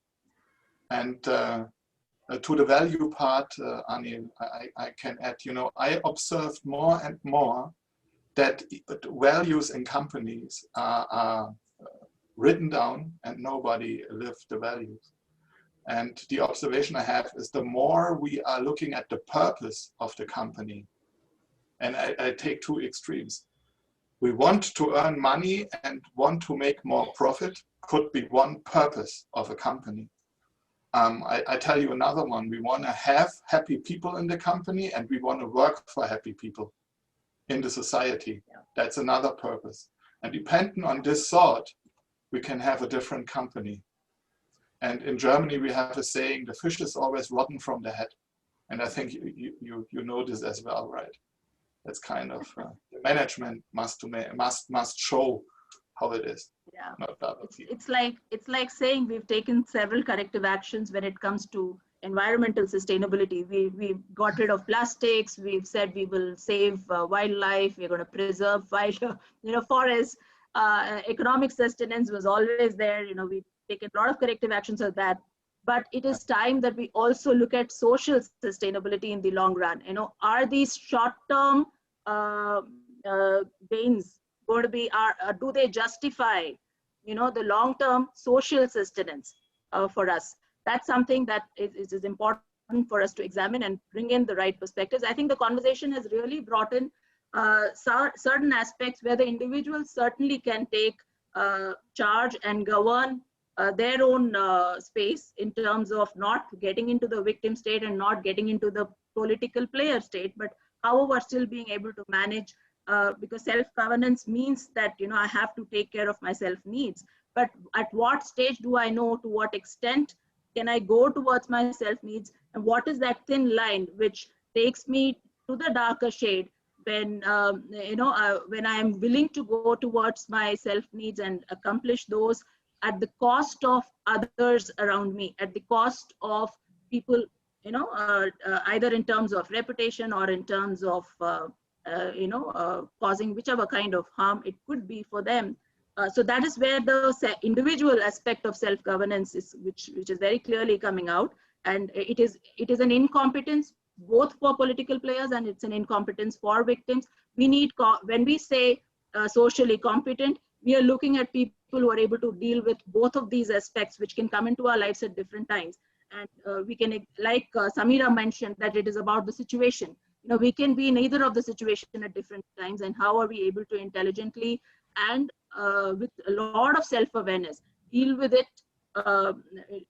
And to the value part, Anil, I can add, I observed more and more that values in companies are written down and nobody lived the values. And the observation I have is, the more we are looking at the purpose of the company, and I take two extremes. We want to earn money and want to make more profit, could be one purpose of a company. I tell you another one. We want to have happy people in the company, and we want to work for happy people in the society. That's another purpose. And depending on this thought, we can have a different company. And in Germany, we have a saying, the fish is always rotten from the head. And I think you know this as well, right? That's kind of, the management must show how it is. Yeah. Not the other people. It's like saying we've taken several corrective actions when it comes to environmental sustainability. We've got rid of plastics. We've said we will save wildlife. We're going to preserve forests. Economic sustenance was always there. We've taken a lot of corrective actions of that. But it is time that we also look at social sustainability in the long run. Are these short-term gains going to be, do they justify, the long-term social sustenance for us? That's something that is important for us to examine and bring in the right perspectives. I think the conversation has really brought in certain aspects where the individuals certainly can take charge and govern their own space in terms of not getting into the victim state and not getting into the political player state, but however still being able to manage, because self-governance means that I have to take care of my self needs, but at what stage do I know to what extent can I go towards my self needs, and what is that thin line which takes me to the darker shade when when I am willing to go towards my self needs and accomplish those at the cost of others around me, at the cost of people, either in terms of reputation or in terms of causing whichever kind of harm it could be for them. So that is where the individual aspect of self-governance is, which is very clearly coming out, and it is an incompetence both for political players, and it's an incompetence for victims. We need, when we say socially competent, we are looking at people who are able to deal with both of these aspects, which can come into our lives at different times. And we can, like Samira mentioned, that it is about the situation. We can be in either of the situation at different times, and how are we able to intelligently and with a lot of self-awareness deal with it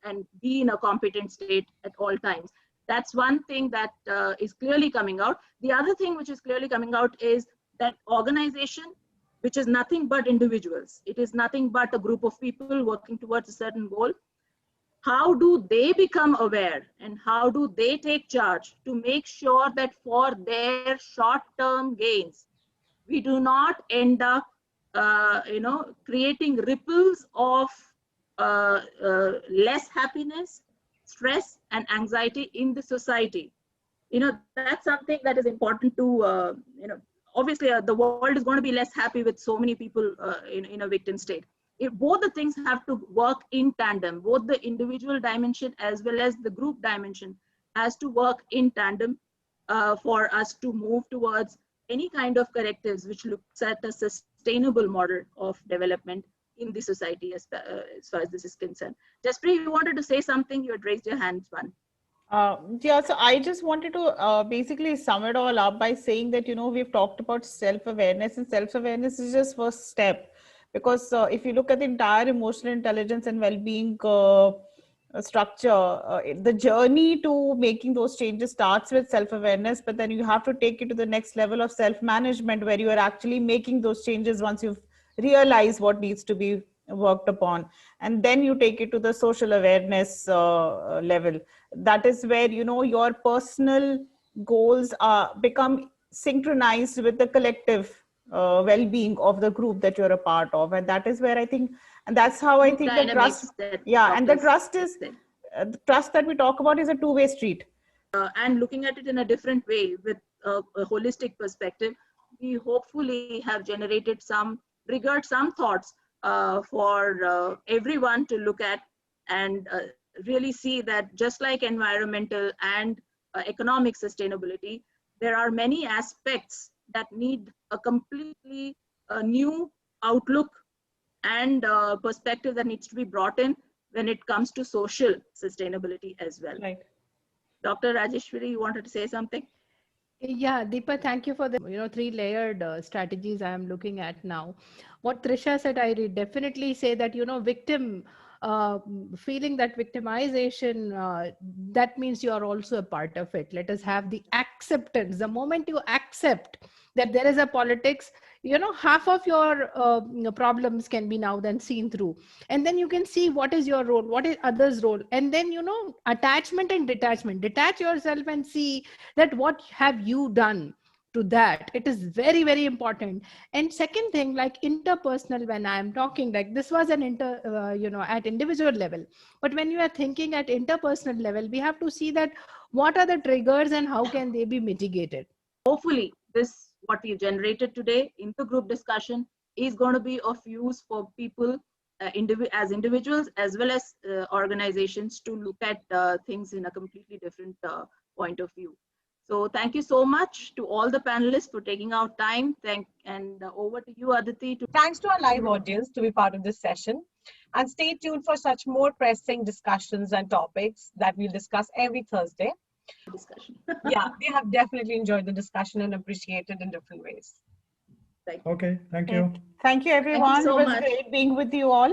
and be in a competent state at all times. That's one thing that is clearly coming out. The other thing which is clearly coming out is that organization, which is nothing but individuals, it is nothing but a group of people working towards a certain goal. How do they become aware, and how do they take charge to make sure that for their short-term gains, we do not end up creating ripples of less happiness, stress, and anxiety in the society? That's something that is important to, obviously the world is going to be less happy with so many people in a victim state. Both the things have to work in tandem. Both the individual dimension as well as the group dimension has to work in tandem for us to move towards any kind of correctives which looks at a sustainable model of development in the society as far as this is concerned. Jaspreet, you wanted to say something? You had raised your hand, Swan. Yeah, so I just wanted to basically sum it all up by saying that, we've talked about self-awareness, and self-awareness is just first step. Because if you look at the entire emotional intelligence and well-being structure, the journey to making those changes starts with self-awareness, but then you have to take it to the next level of self-management, where you are actually making those changes once you've realized what needs to be worked upon. And then you take it to the social awareness level. That is where, your personal goals become synchronized with the collective well-being of the group that you're a part of. And that is where I think, and that's how I think the trust, and the trust is, the trust that we talk about is a two-way street. And looking at it in a different way with a holistic perspective, we hopefully have generated triggered some thoughts for everyone to look at and really see that just like environmental and economic sustainability, there are many aspects that need a completely new outlook and perspective that needs to be brought in when it comes to social sustainability as well. Right. Dr. Rajeshwari, you wanted to say something? Yeah, Deepa, thank you for the three-layered strategies I am looking at now. What Trisha said, I definitely say that victim feeling that victimization, that means you are also a part of it. Let us have the acceptance. The moment you accept that there is a politics, half of your problems can be now then seen through, and then you can see what is your role, what is others' role, and then attachment and detachment. Detach yourself and see that what have you done to that. It is very, very important. And second thing, like interpersonal, when I am talking, like this was an at individual level, but when you are thinking at interpersonal level, we have to see that what are the triggers and how can they be mitigated. Hopefully what we've generated today in the group discussion is going to be of use for people as individuals as well as organizations to look at things in a completely different point of view. So thank you so much to all the panelists for taking out time. And over to you, Aditi. Thanks to our live audience to be part of this session. And stay tuned for such more pressing discussions and topics that we'll discuss every Thursday. Yeah, we have definitely enjoyed the discussion and appreciated in different ways. Okay, thank you. Thank you, everyone. Thank you so it was much. great being with you all.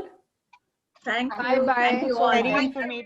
Thank you. Bye-bye. Thank you all. Very informative.